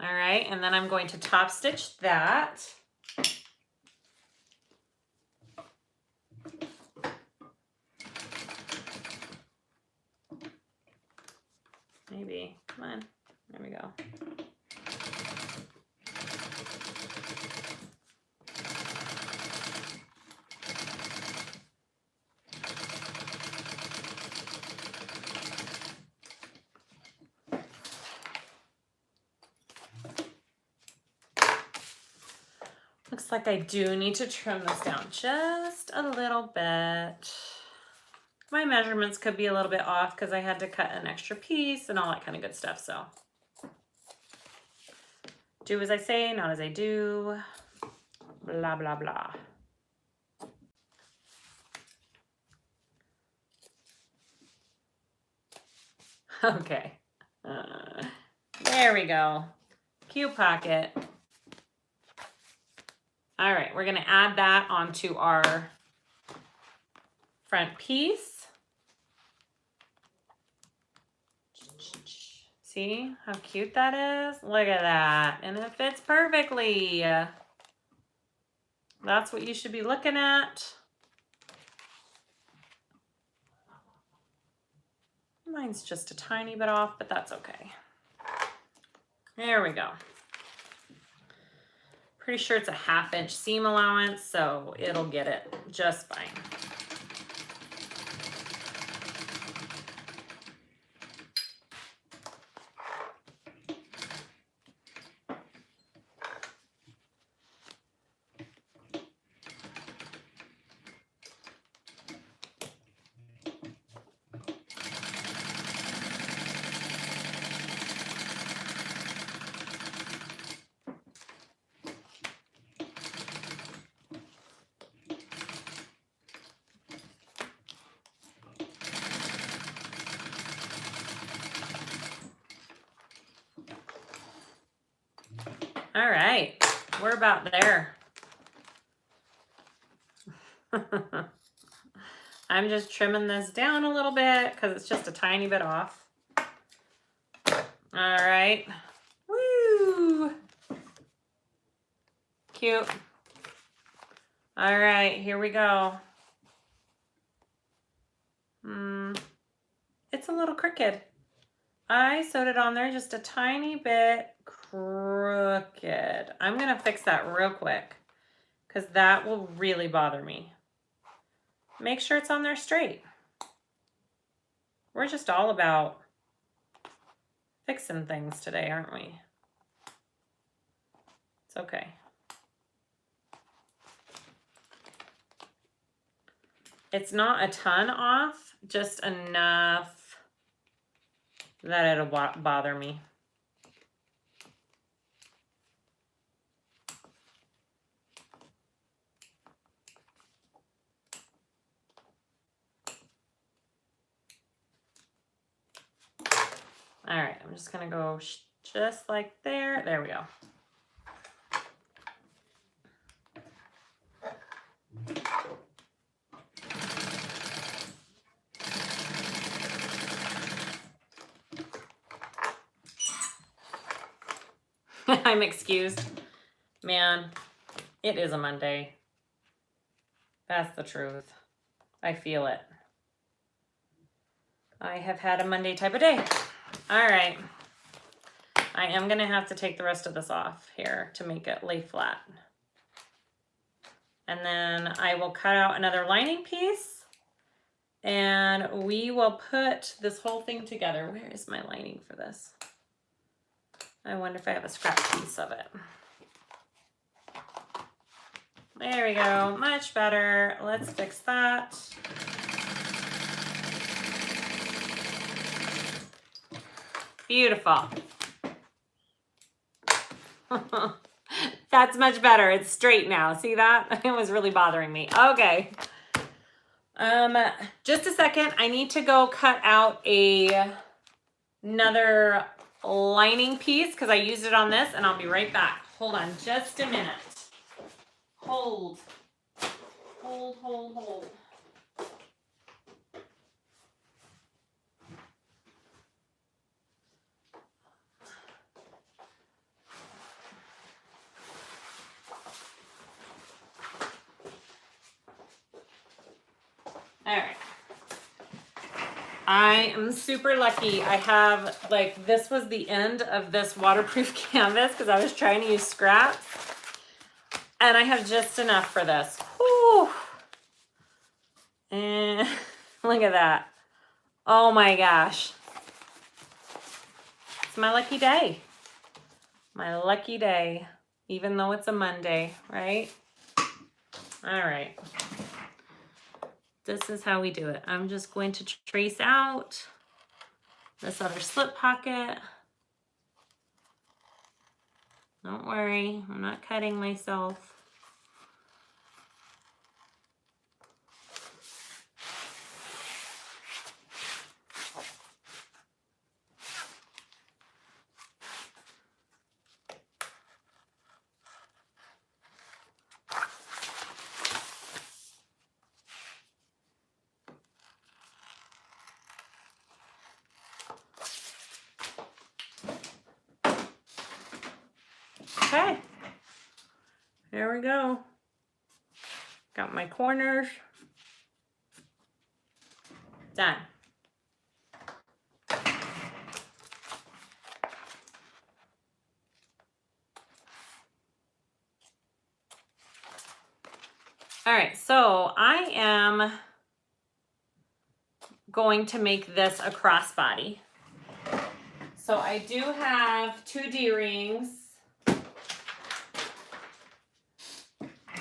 All right, and then I'm going to top stitch that. Maybe, come on, there we go. Looks like I do need to trim this down just a little bit. My measurements could be a little bit off because I had to cut an extra piece and all that kind of good stuff. So do as I say, not as I do. Blah, blah, blah. Okay. There we go. Cute pocket. All right, we're gonna add that onto our front piece. See how cute that is? Look at that, and it fits perfectly. That's what you should be looking at. Mine's just a tiny bit off, but that's okay. There we go. Pretty sure it's a 1/2 inch seam allowance, so it'll get it just fine. All right, we're about there. I'm just trimming this down a little bit because it's just a tiny bit off. All right. Woo! Cute. All right, here we go. It's a little crooked. I sewed it on there just a tiny bit crooked. I'm gonna fix that real quick because that will really bother me. Make sure it's on there straight. We're just all about fixing things today, aren't we? It's okay. It's not a ton off, just enough that it'll bother me. All right, I'm just gonna go just like there. There we go. I'm excused. Man, it is a Monday. That's the truth. I feel it. I have had a Monday type of day. All right. I am gonna have to take the rest of this off here to make it lay flat. And then I will cut out another lining piece and we will put this whole thing together. Where is my lining for this? I wonder if I have a scrap piece of it. There we go, much better. Let's fix that. Beautiful. That's much better. It's straight now. See that? It was really bothering me. Okay. Just a second. I need to go cut out another lining piece because I used it on this, and I'll be right back. Hold on just a minute. Hold. Hold, hold, hold. All right. I am super lucky. I have, like, this was the end of this waterproof canvas because I was trying to use scraps. And I have just enough for this. Whew. And look at that. Oh my gosh. It's my lucky day. My lucky day. Even though it's a Monday, right? All right. This is how we do it. I'm just going to trace out this other slip pocket. Don't worry, I'm not cutting myself. Okay, there we go. Got my corners. Done. All right, so I am going to make this a crossbody. So I do have 2 D-rings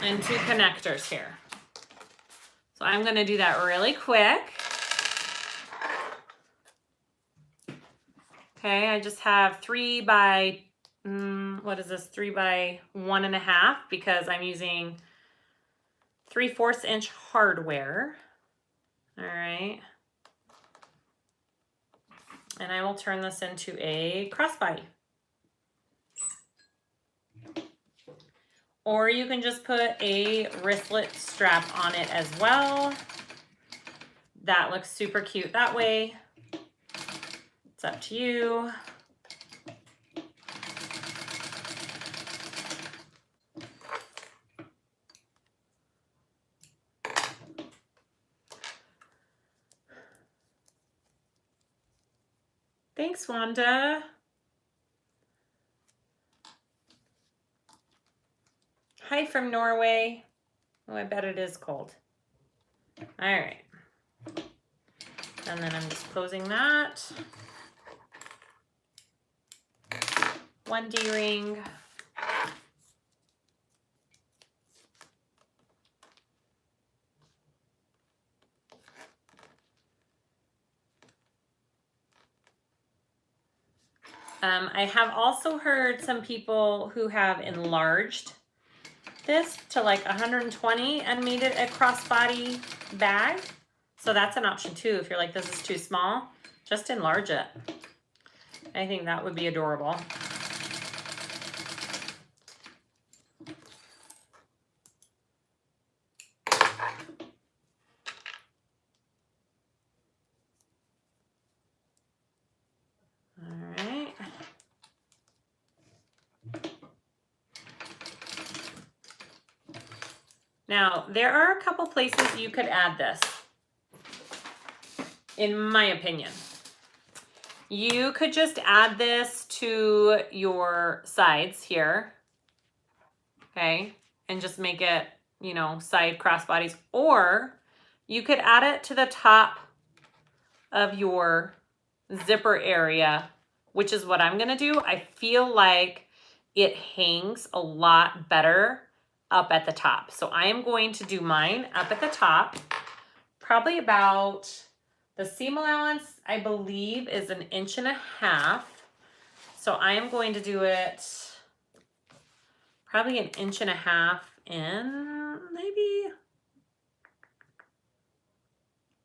and 2 connectors here. So I'm going to do that really quick. Okay, I just have 3 by, what is this, 3 by 1.5 because I'm using 3/4 inch hardware. All right. And I will turn this into a crossbody. Or you can just put a wristlet strap on it as well. That looks super cute that way. It's up to you. Thanks, Wanda. Hi from Norway. Oh, I bet it is cold. All right. And then I'm just closing that. 1 D-ring. I have also heard some people who have enlarged this to like 120 and made it a crossbody bag. So that's an option too. If you're like, this is too small, just enlarge it. I think that would be adorable. Now, there are a couple places you could add this, in my opinion. You could just add this to your sides here, okay, and just make it, you know, side crossbodies, or you could add it to the top of your zipper area, which is what I'm gonna do. I feel like it hangs a lot better up at the top. So I am going to do mine up at the top, probably about, the seam allowance, I believe, is 1.5 inches. So I am going to do it probably 1.5 inches in, maybe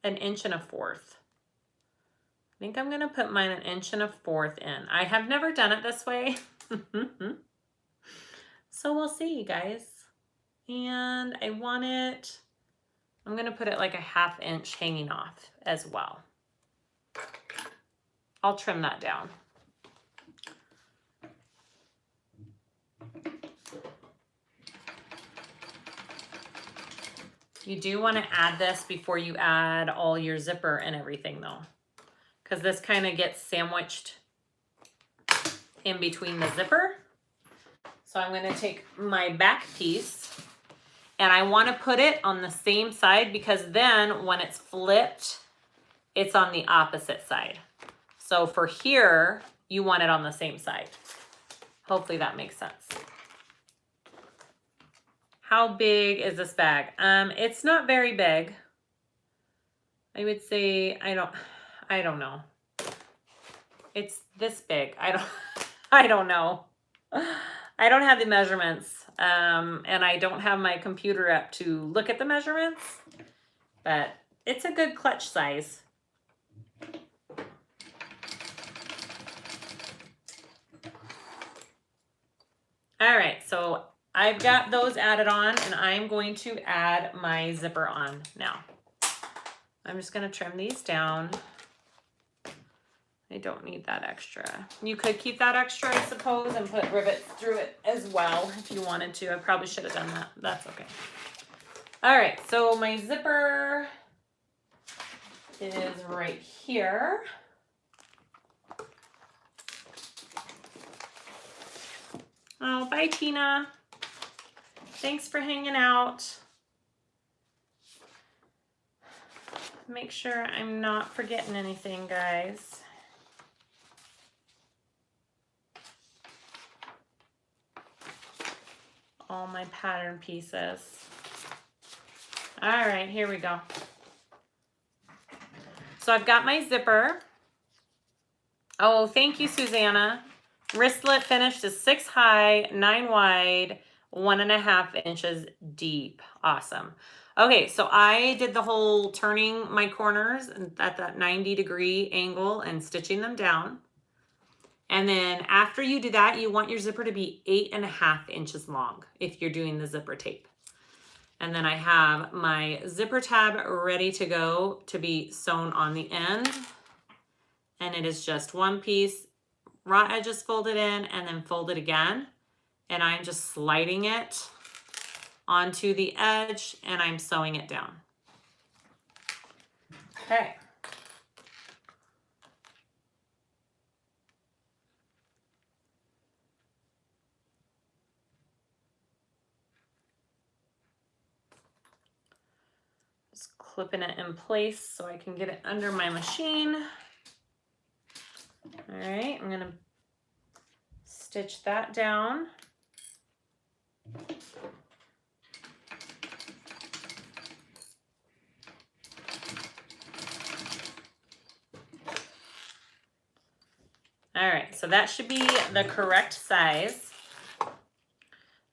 1 1/4 inches. I think I'm gonna put mine 1 1/4 inches in. I have never done it this way. So we'll see, you guys. And I want it, I'm gonna put it like 1/2 inch hanging off as well. I'll trim that down. You do want to add this before you add all your zipper and everything though, because this kind of gets sandwiched in between the zipper. So I'm going to take my back piece and I want to put it on the same side because then when it's flipped, it's on the opposite side. So for here, you want it on the same side. Hopefully that makes sense. How big is this bag? It's not very big. I would say, I don't know. It's this big. I don't know. I don't have the measurements, and I don't have my computer up to look at the measurements, but it's a good clutch size. All right, so I've got those added on, and I'm going to add my zipper on now. I'm just going to trim these down. I don't need that extra. You could keep that extra, I suppose, and put rivets through it as well if you wanted to. I probably should have done that. That's okay. All right, so my zipper is right here. Oh, bye, Tina. Thanks for hanging out. Make sure I'm not forgetting anything, guys. All my pattern pieces. All right, here we go. So I've got my zipper. Oh, thank you, Susanna. Wristlet finished is 6 high, 9 wide, 1.5 inches deep. Awesome. Okay, so I did the whole turning my corners at that 90-degree angle and stitching them down. And then after you do that, you want your zipper to be 8.5 inches long if you're doing the zipper tape. And then I have my zipper tab ready to go to be sewn on the end. And it is just one piece, raw edges folded in and then folded again. And I'm just sliding it onto the edge and I'm sewing it down. Okay. Just clipping it in place so I can get it under my machine. All right, I'm gonna stitch that down. All right, so that should be the correct size.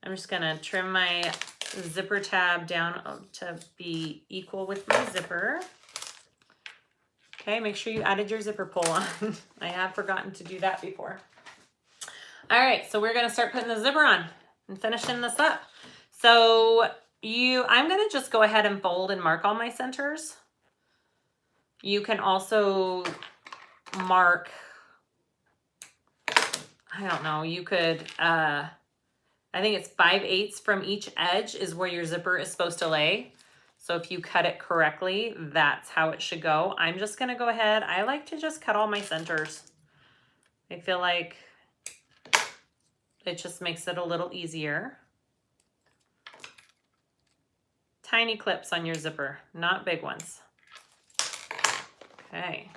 I'm just gonna trim my zipper tab down to be equal with my zipper. Okay, make sure you added your zipper pull on. I have forgotten to do that before. All right, so we're gonna start putting the zipper on and finishing this up. So I'm gonna just go ahead and fold and mark all my centers. You can also mark, I don't know, you could, I think it's 5/8 from each edge is where your zipper is supposed to lay. So if you cut it correctly, that's how it should go. I'm just gonna go ahead. I like to just cut all my centers. I feel like it just makes it a little easier. Tiny clips on your zipper, not big ones. Okay.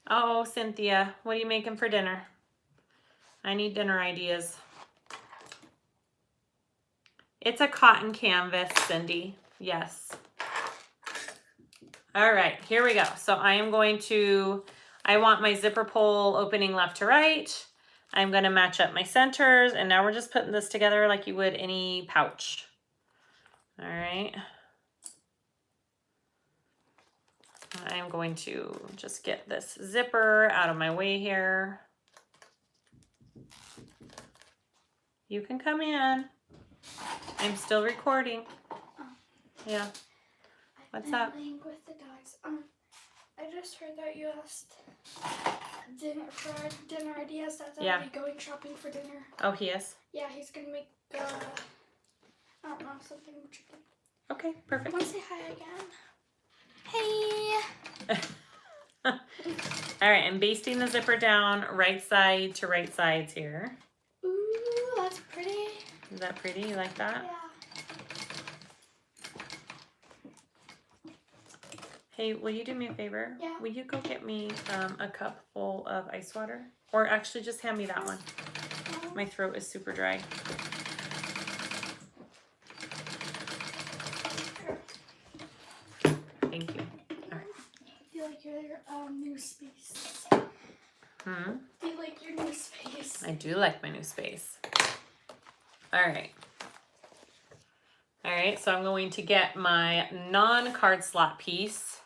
Oh, Cynthia, what are you making for dinner? I need dinner ideas. It's a cotton canvas, Cindy. Yes. All right, here we go. So I want my zipper pull opening left to right. I'm going to match up my centers, and now we're just putting this together like you would any pouch. All right. I'm going to just get this zipper out of my way here. You can come in. I'm still recording. Yeah. What's up? Playing with the dogs. I just heard that you asked dinner ideas. That's already going shopping for dinner. Oh, he is? Yeah, he's gonna make I don't know, something chicken. Okay, perfect. Want to say hi again? Hey. All right, I'm basting the zipper down right side to right sides here. Ooh, that's pretty. Is that pretty? You like that? Yeah. Hey, will you do me a favor? Yeah. Will you go get me a cup full of ice water? Or actually just hand me that one. My throat is super dry. Thank you. All right. Do you like your new space? Hmm? Do you like your new space? I do like my new space. All right. All right, so I'm going to get my non-card slot piece,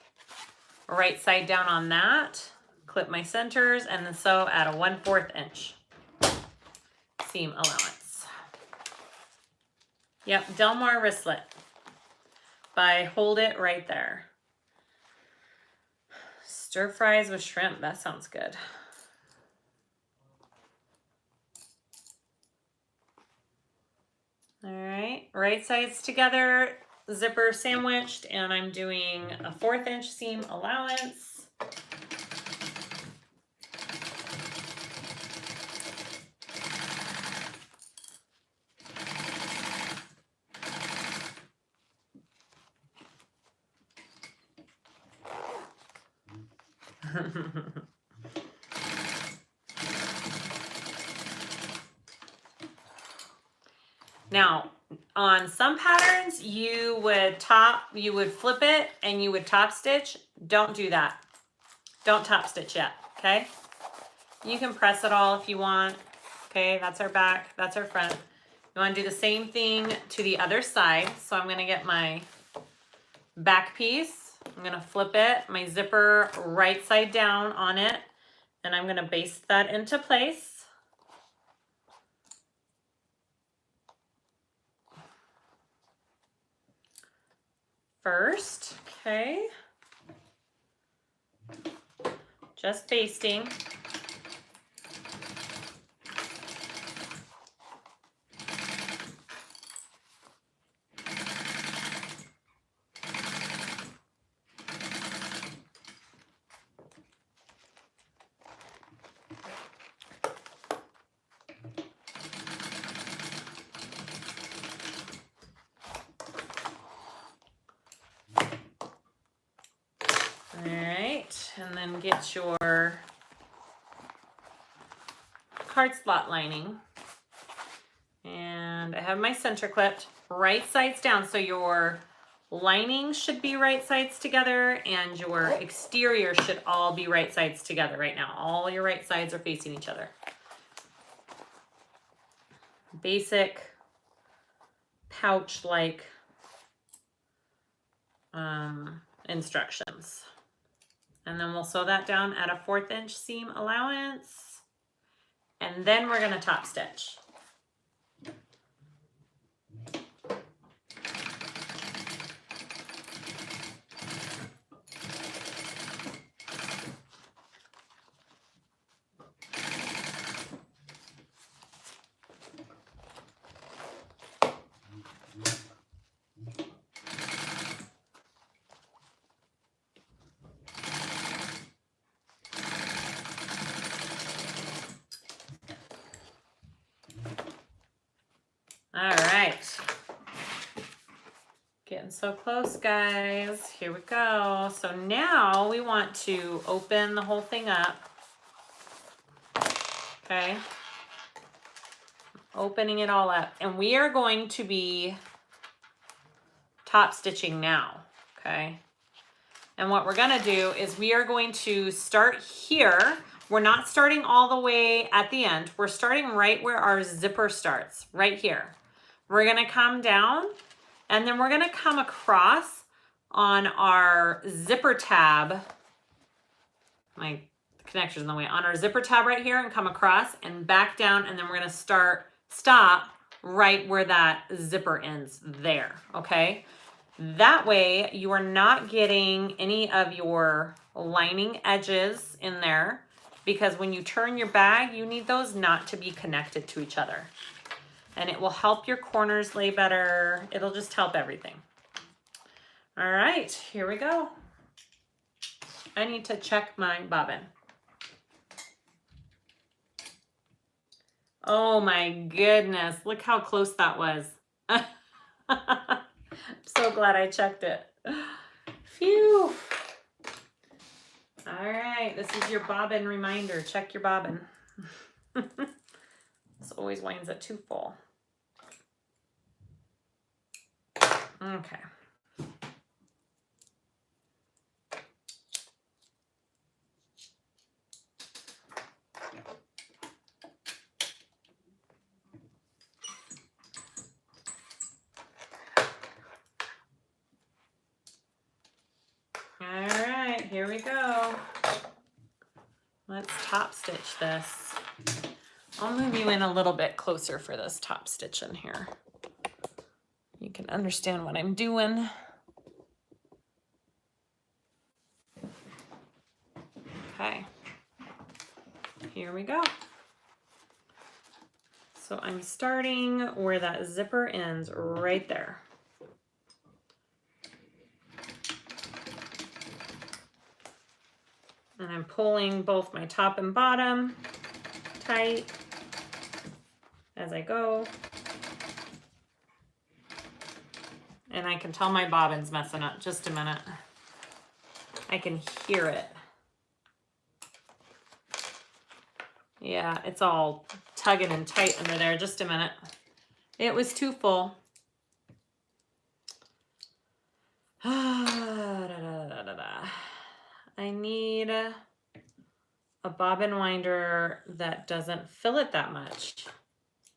right side down on that, clip my centers, and then sew at a 1/4 inch seam allowance. Yep, Delmar Wristlet by Hold It right there. Stir fries with shrimp, that sounds good. All right sides together, zipper sandwiched, and I'm doing a 1/4 inch seam allowance. Now, on some patterns, you would flip it and you would top stitch. Don't do that. Don't top stitch yet, okay? You can press it all if you want. Okay, that's our back, that's our front. You wanna do the same thing to the other side. So I'm gonna get my back piece. I'm gonna flip it, my zipper right side down on it, and I'm gonna baste that into place. First, okay. Just basting. And then get your card slot lining. And I have my center clipped right sides down. So your lining should be right sides together and your exterior should all be right sides together right now. All your right sides are facing each other. Basic pouch-like instructions. And then we'll sew that down at a 1/4 inch seam allowance. And then we're gonna top stitch. All right. Getting so close, guys. Here we go. So now we want to open the whole thing up. Okay. Opening it all up. And we are going to be top stitching now. Okay. And what we're going to do is we are going to start here. We're not starting all the way at the end. We're starting right where our zipper starts, right here. We're going to come down and then we're going to come across on our zipper tab. My connector's in the way. On our zipper tab right here and come across and back down, and then we're going to stop right where that zipper ends there, okay? That way you are not getting any of your lining edges in there, because when you turn your bag, you need those not to be connected to each other. And it will help your corners lay better. It'll just help everything. All right, here we go. I need to check my bobbin. Oh my goodness, look how close that was. I'm so glad I checked it. Phew. All right, this is your bobbin reminder. Check your bobbin. This always winds up too full. Okay. All right, here we go. Let's top stitch this. I'll move you in a little bit closer for this top stitch in here. You can understand what I'm doing. Okay, here we go. So I'm starting where that zipper ends, right there. And I'm pulling both my top and bottom tight as I go. And I can tell my bobbin's messing up. Just a minute. I can hear it. Yeah, it's all tugging and tight under there. Just a minute. It was too full. I need a bobbin winder that doesn't fill it that much. I feel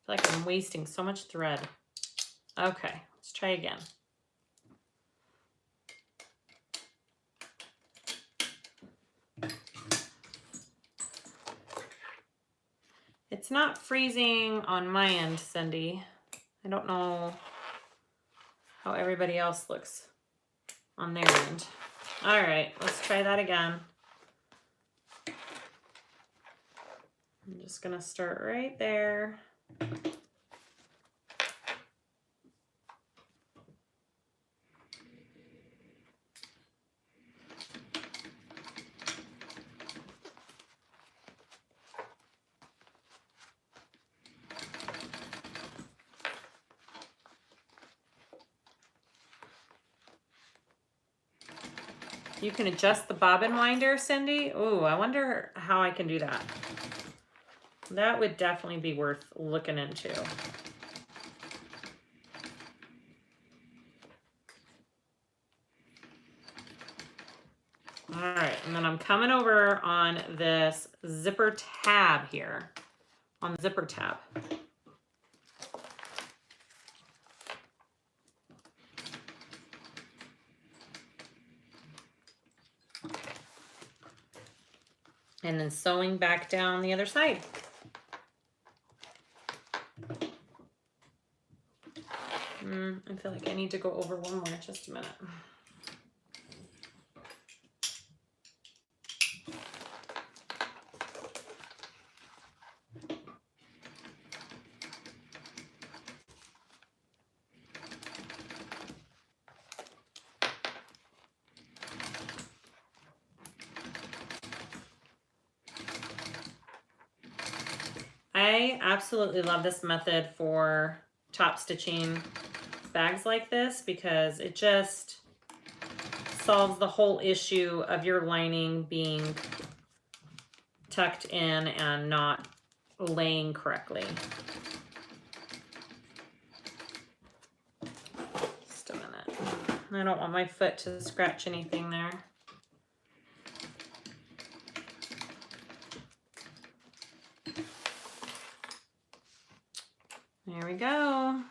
like I'm wasting so much thread. Okay, let's try again. It's not freezing on my end, Cindy. I don't know how everybody else looks on their end. All right, let's try that again. I'm just gonna start right there. You can adjust the bobbin winder, Cindy. Ooh, I wonder how I can do that. That would definitely be worth looking into. All right, and then I'm coming over on this zipper tab here, on the zipper tab. And then sewing back down the other side. I feel like I need to go over one more, just a minute. I absolutely love this method for top stitching bags like this because it just solves the whole issue of your lining being tucked in and not laying correctly. Just a minute. I don't want my foot to scratch anything there. There we go.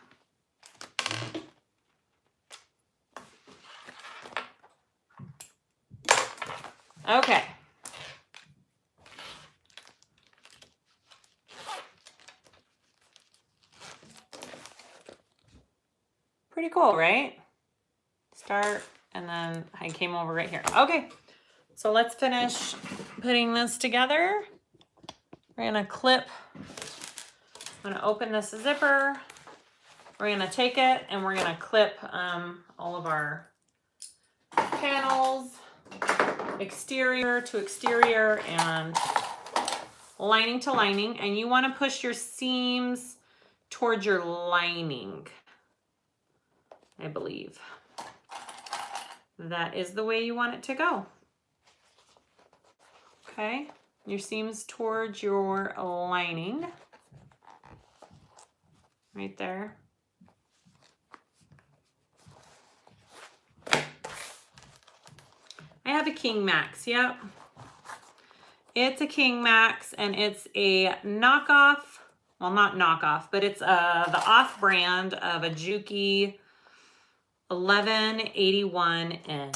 Okay. Pretty cool, right? Start, and then I came over right here. Okay, so let's finish putting this together. We're gonna clip, I'm gonna open this zipper. We're gonna take it and we're gonna clip all of our panels, exterior to exterior, and lining to lining. And you want to push your seams towards your lining, I believe. That is the way you want it to go. Okay, your seams towards your lining, right there. I have a King Max, yep. It's a King Max, and it's a knockoff, well, not knockoff, but it's the off-brand of a Juki 1181N.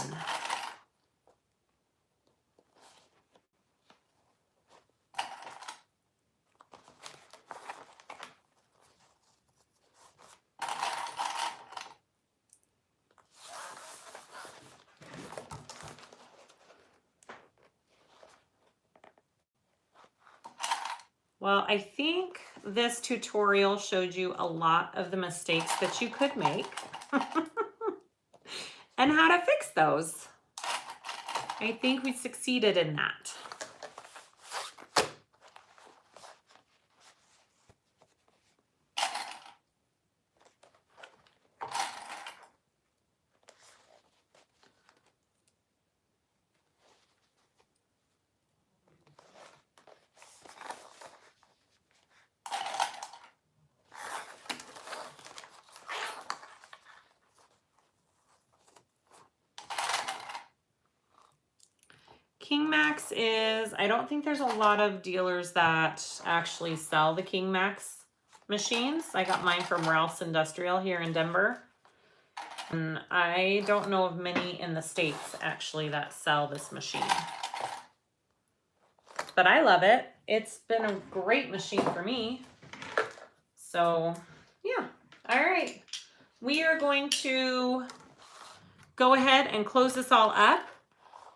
Well, I think this tutorial showed you a lot of the mistakes that you could make and how to fix those. I think we succeeded in that. King Max is, I don't think there's a lot of dealers that actually sell the King Max machines. I got mine from Ralph's Industrial here in Denver. And I don't know of many in the States actually that sell this machine. But I love it. It's been a great machine for me. So yeah, all right. We are going to go ahead and close this all up.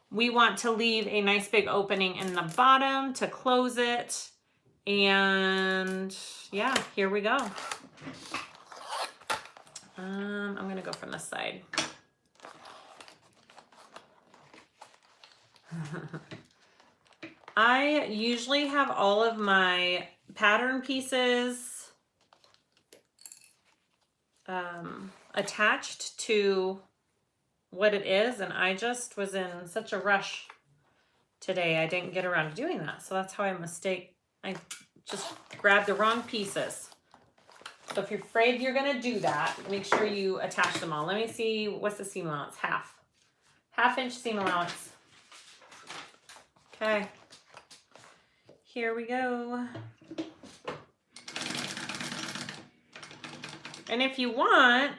We want to leave a nice big opening in the bottom to close it. And yeah, here we go. I'm gonna go from this side. I usually have all of my pattern pieces attached to what it is, and I just was in such a rush today. I didn't get around to doing that, so that's how I just grabbed the wrong pieces. So if you're afraid you're gonna do that, make sure you attach them all. Let me see, what's the seam allowance? Half inch seam allowance. Okay, here we go. And if you want,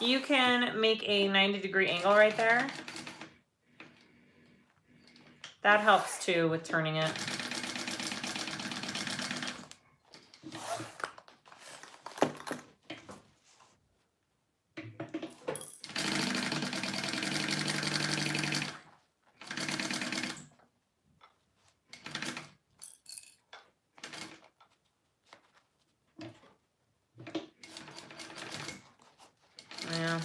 you can make a 90-degree angle right there. That helps too with turning it. Yeah.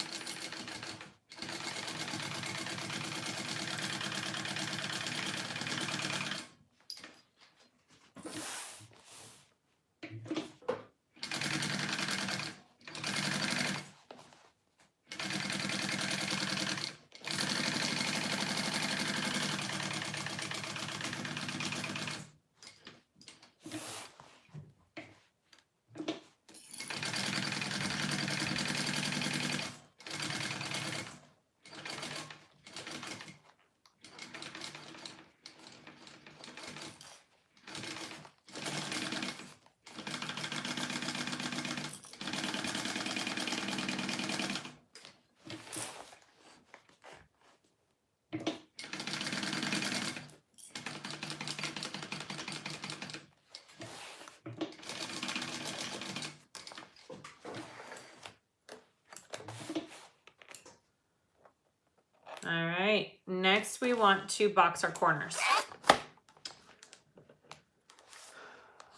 All right, next we want to box our corners.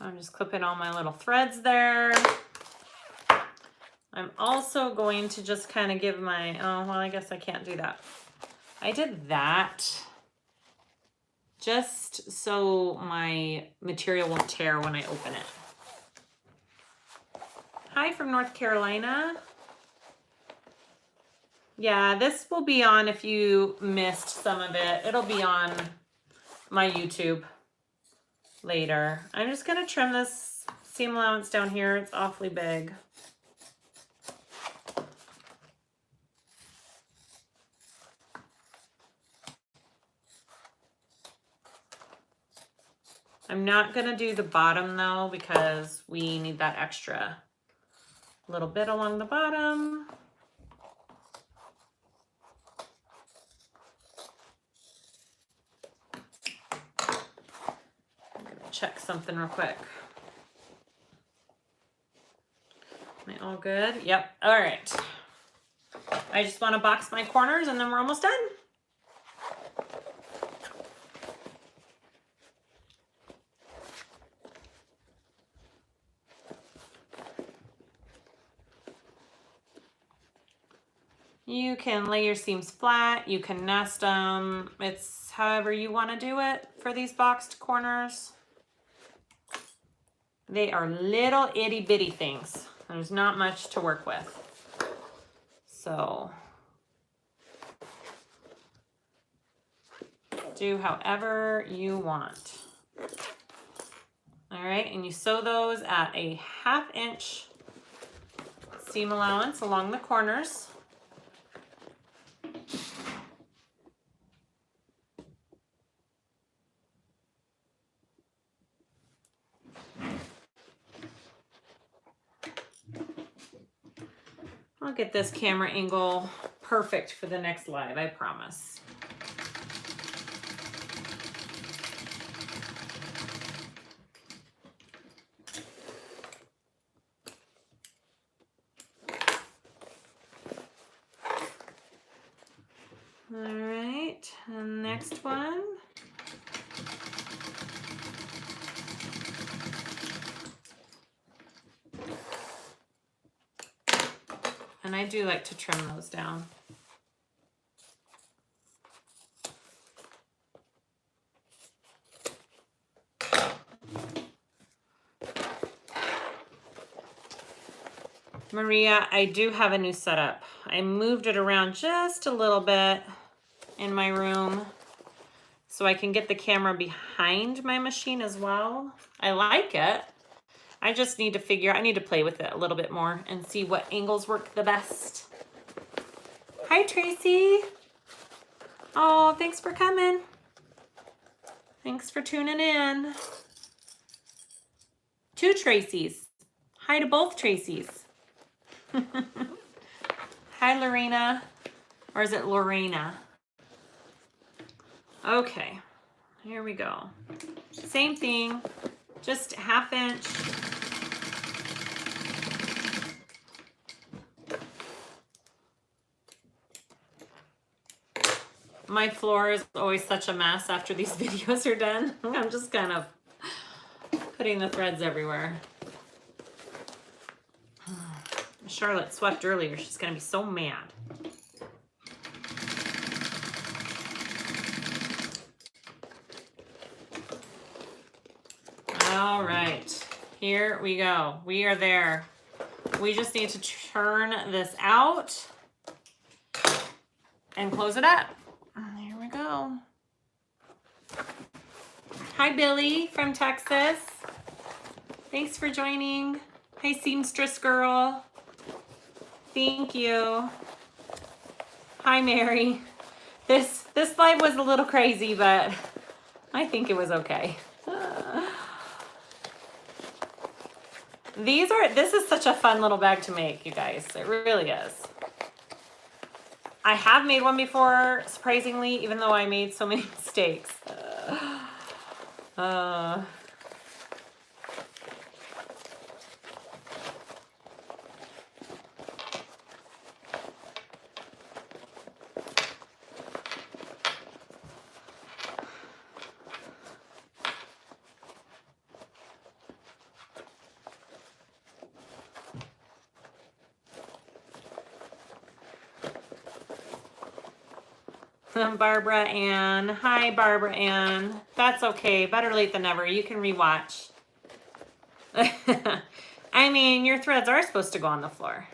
I'm just clipping all my little threads there. I'm also going to just kind of give my, oh, well, I guess I can't do that. I did that just so my material won't tear when I open it. Hi from North Carolina. Yeah, this will be on if you missed some of it. It'll be on my YouTube later. I'm just gonna trim this seam allowance down here. It's awfully big. I'm not gonna do the bottom though because we need that extra little bit along the bottom. I'm gonna check something real quick. Am I all good? Yep, all right. I just wanna box my corners and then we're almost done. You can lay your seams flat, you can nest them. It's however you want to do it for these boxed corners. They are little itty bitty things. There's not much to work with. So do however you want. All right, and you sew those at a 1/2 inch seam allowance along the corners. I'll get this camera angle perfect for the next live, I promise. All right, and next one. And I do like to trim those down. Maria, I do have a new setup. I moved it around just a little bit in my room so I can get the camera behind my machine as well. I like it. I just need to figure, I need to play with it a little bit more and see what angles work the best. Hi, Tracy. Oh, thanks for coming. Thanks for tuning in. 2 Tracys. Hi to both Tracys. Hi, Lorena. Or is it Lorena? Okay, here we go. Same thing, just 1/2 inch. My floor is always such a mess after these videos are done. I'm just kind of putting the threads everywhere. Charlotte swept earlier. She's gonna be so mad. All right, here we go. We are there. We just need to turn this out and close it up. Here we go. Hi, Billy from Texas. Thanks for joining. Hi, seamstress girl. Thank you. Hi, Mary. This live was a little crazy, but I think it was okay. This is such a fun little bag to make, you guys. It really is. I have made one before, surprisingly, even though I made so many mistakes. Barbara Ann. Hi, Barbara Ann. That's okay. Better late than never. You can rewatch. I mean, your threads are supposed to go on the floor.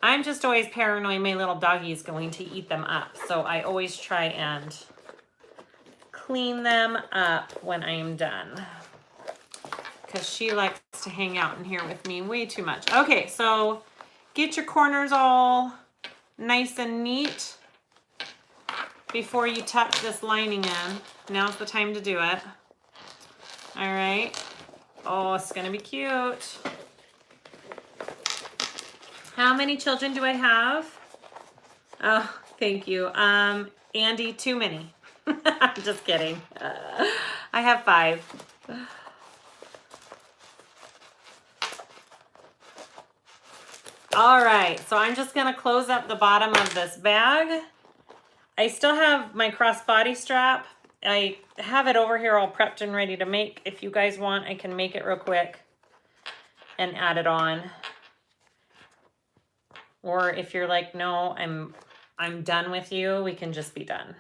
I'm just always paranoid my little doggy is going to eat them up. So I always try and clean them up when I am done. Because she likes to hang out in here with me way too much. Okay, so get your corners all nice and neat before you tuck this lining in. Now's the time to do it. All right. Oh, it's gonna be cute. How many children do I have? Oh, thank you. Andy, too many. I'm just kidding. I have 5. All right, so I'm just gonna close up the bottom of this bag. I still have my crossbody strap. I have it over here all prepped and ready to make. If you guys want, I can make it real quick and add it on. Or if you're like, no, I'm done with you, we can just be done.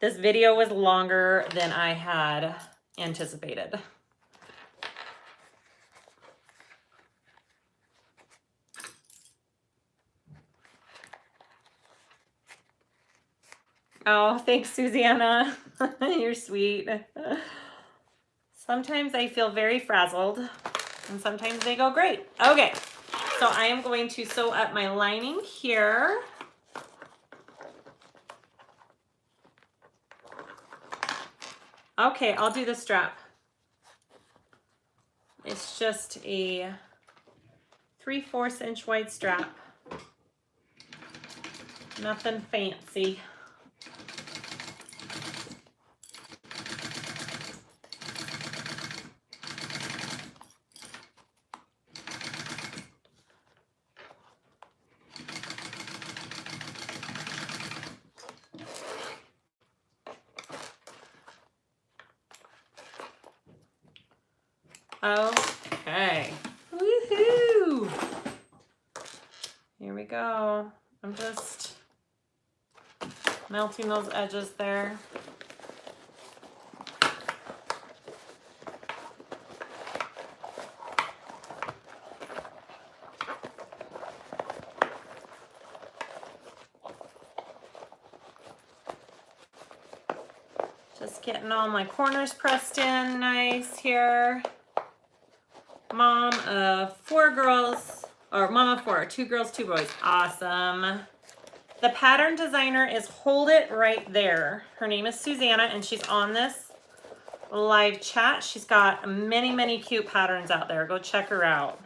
This video was longer than I had anticipated. Oh, thanks, Susanna. You're sweet. Sometimes I feel very frazzled, and sometimes they go great. Okay, so I am going to sew up my lining here. Okay, I'll do the strap. It's just a 3/4 inch wide strap. Nothing fancy. Okay. Woohoo! Here we go. I'm just melting those edges there. Just getting all my corners pressed in nice here. Mom of 4 girls, or mom of 4, 2 girls, 2 boys. Awesome. The pattern designer is Hold It Right There. Her name is Susanna, and she's on this live chat. She's got many, many cute patterns out there. Go check her out.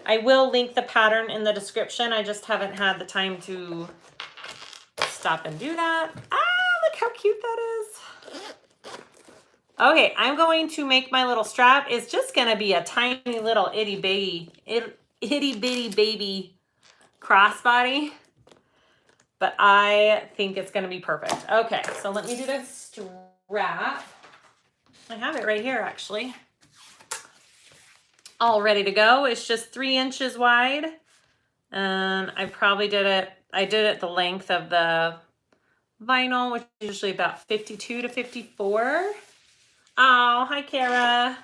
I will link the pattern in the description. I just haven't had the time to stop and do that. Ah, look how cute that is. Okay, I'm going to make my little strap. It's just gonna be a tiny little itty bitty baby crossbody, but I think it's gonna be perfect. Okay, so let me do the strap. I have it right here actually. All ready to go. It's just 3 inches wide. And I probably did it the length of the vinyl, which is usually about 52 to 54. Oh, hi, Kara.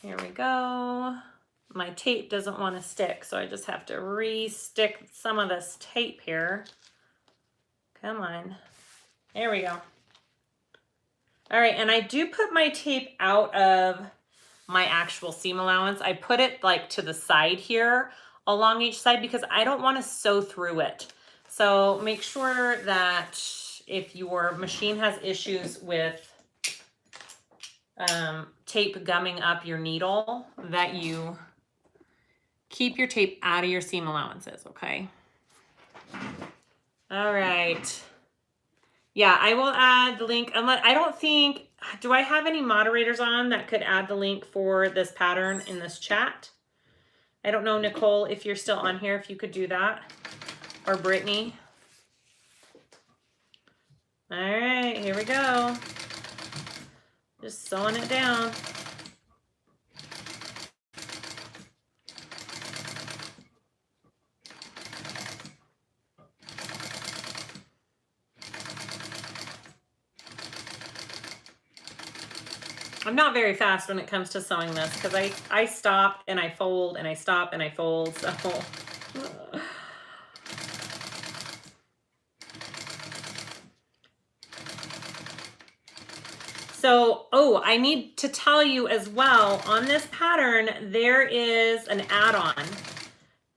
Here we go. My tape doesn't want to stick, so I just have to re-stick some of this tape here. Come on. There we go. All right, and I do put my tape out of my actual seam allowance. I put it like to the side here along each side because I don't want to sew through it. So make sure that if your machine has issues with tape gumming up your needle, that you keep your tape out of your seam allowances, okay? All right. Yeah, I will add the link. I don't think, do I have any moderators on that could add the link for this pattern in this chat? I don't know, Nicole, if you're still on here, if you could do that. Or Brittany. All right, here we go. Just sewing it down. I'm not very fast when it comes to sewing this because I stop and I fold and I stop and I fold, so. So, oh, I need to tell you as well, on this pattern, there is an add-on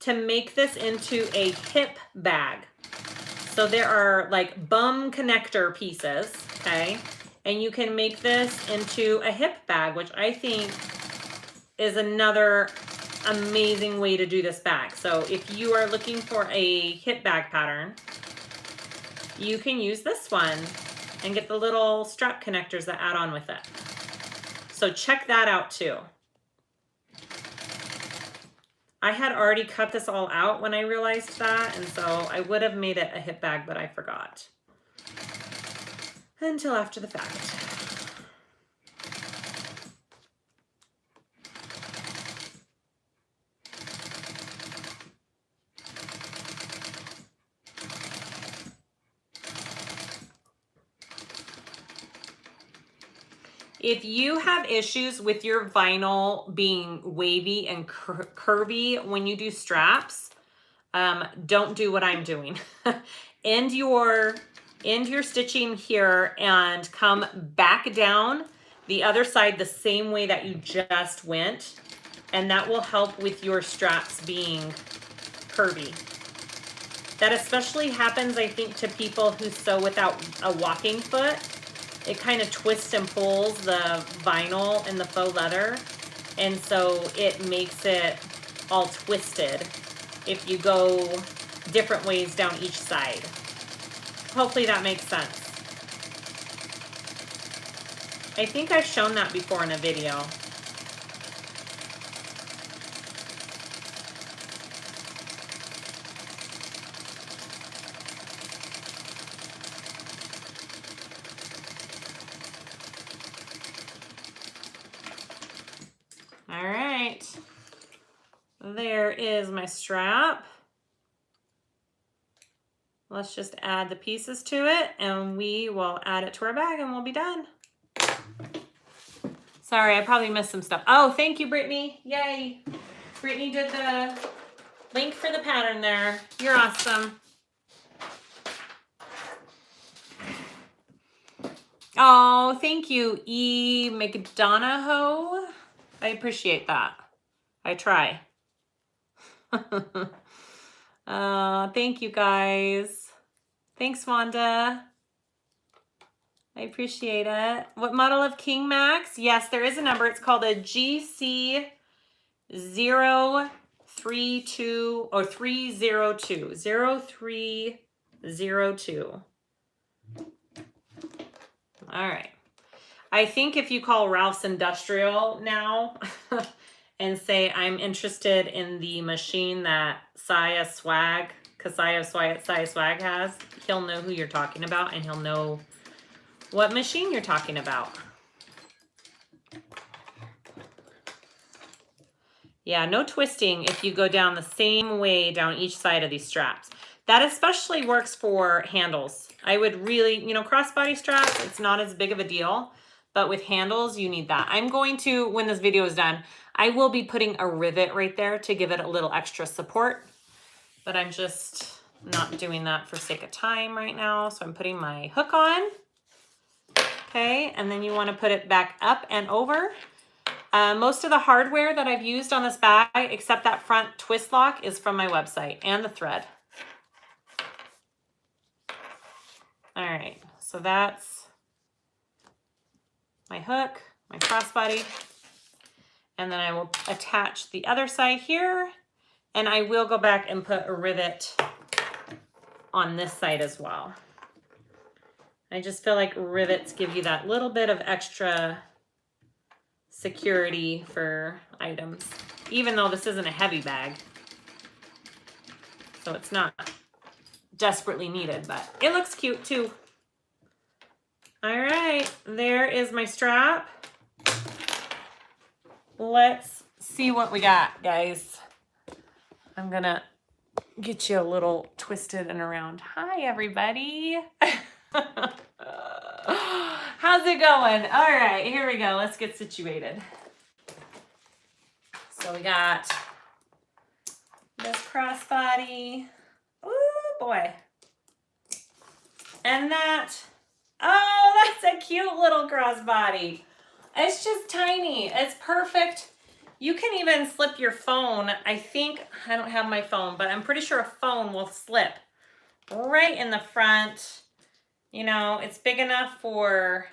to make this into a hip bag. So there are like bum connector pieces, okay? And you can make this into a hip bag, which I think is another amazing way to do this bag. So if you are looking for a hip bag pattern, you can use this one and get the little strap connectors that add on with it. So check that out too. I had already cut this all out when I realized that, and so I would have made it a hip bag, but I forgot until after the fact. If you have issues with your vinyl being wavy and curvy when you do straps, don't do what I'm doing. End your stitching here and come back down the other side the same way that you just went, and that will help with your straps being curvy. That especially happens, I think, to people who sew without a walking foot. It kind of twists and pulls the vinyl and the faux leather, and so it makes it all twisted if you go different ways down each side. Hopefully that makes sense. I think I've shown that before in a video. All right, there is my strap. Let's just add the pieces to it and we will add it to our bag and we'll be done. Sorry, I probably missed some stuff. Oh, thank you, Brittany. Yay. Brittany did the link for the pattern there. You're awesome. Oh, thank you, E. McDonough. I appreciate that. I try. Thank you guys. Thanks, Wanda. I appreciate it. What model of King Max? Yes, there is a number. It's called a GC032 or 302. 0302. All right. I think if you call Ralph's Industrial now and say, I'm interested in the machine that SiahSwag, because SiahSwag has, he'll know who you're talking about and he'll know what machine you're talking about. Yeah, no twisting if you go down the same way down each side of these straps. That especially works for handles. I would really, you know, crossbody straps, it's not as big of a deal. But with handles, you need that. I'm going to, when this video is done, I will be putting a rivet right there to give it a little extra support. But I'm just not doing that for sake of time right now. So I'm putting my hook on. Okay, and then you want to put it back up and over. Most of the hardware that I've used on this bag, except that front twist lock, is from my website, and the thread. All right, so that's my hook, my crossbody, and then I will attach the other side here, and I will go back and put a rivet on this side as well. I just feel like rivets give you that little bit of extra security for items, even though this isn't a heavy bag, so it's not desperately needed, but it looks cute too. All right, there is my strap. Let's see what we got, guys. I'm gonna get you a little twisted and around. Hi, everybody. Hi, How's it going? All right, here we go. Let's get situated. So we got this crossbody. Ooh, boy. And that. Oh, that's a cute little crossbody. It's just tiny. It's perfect. You can even slip your phone. I think, I don't have my phone, but I'm pretty sure a phone will slip right in the front. You know, it's big enough for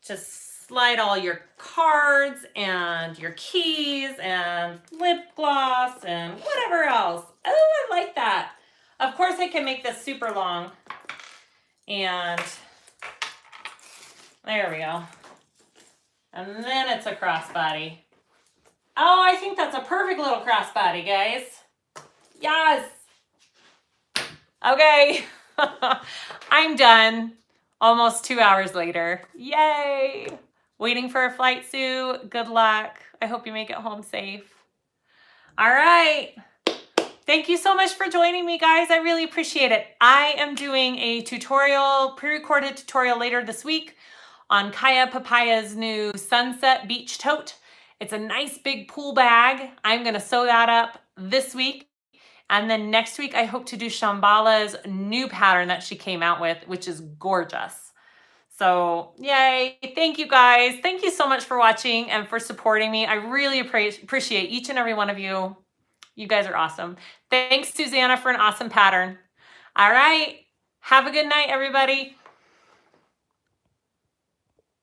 to slide all your cards and your keys and lip gloss and whatever else. Oh, I like that. Of course, I can make this super long. And there we go. And then it's a crossbody. Oh, I think that's a perfect little crossbody, guys. Yes. Okay. I'm done. Almost 2 hours later. Yay. Waiting for a flight, Sue. Good luck. I hope you make it home safe. All right. Thank you so much for joining me, guys. I really appreciate it. I am doing a tutorial, pre-recorded tutorial later this week on Kaya Papaya's new Sunset Beach Tote. It's a nice big pool bag. I'm gonna sew that up this week. And then next week, I hope to do Shambhala's new pattern that she came out with, which is gorgeous. So yay, thank you guys. Thank you so much for watching and for supporting me. I really appreciate each and every one of you. You guys are awesome. Thanks, Susanna, for an awesome pattern. All right, have a good night, everybody.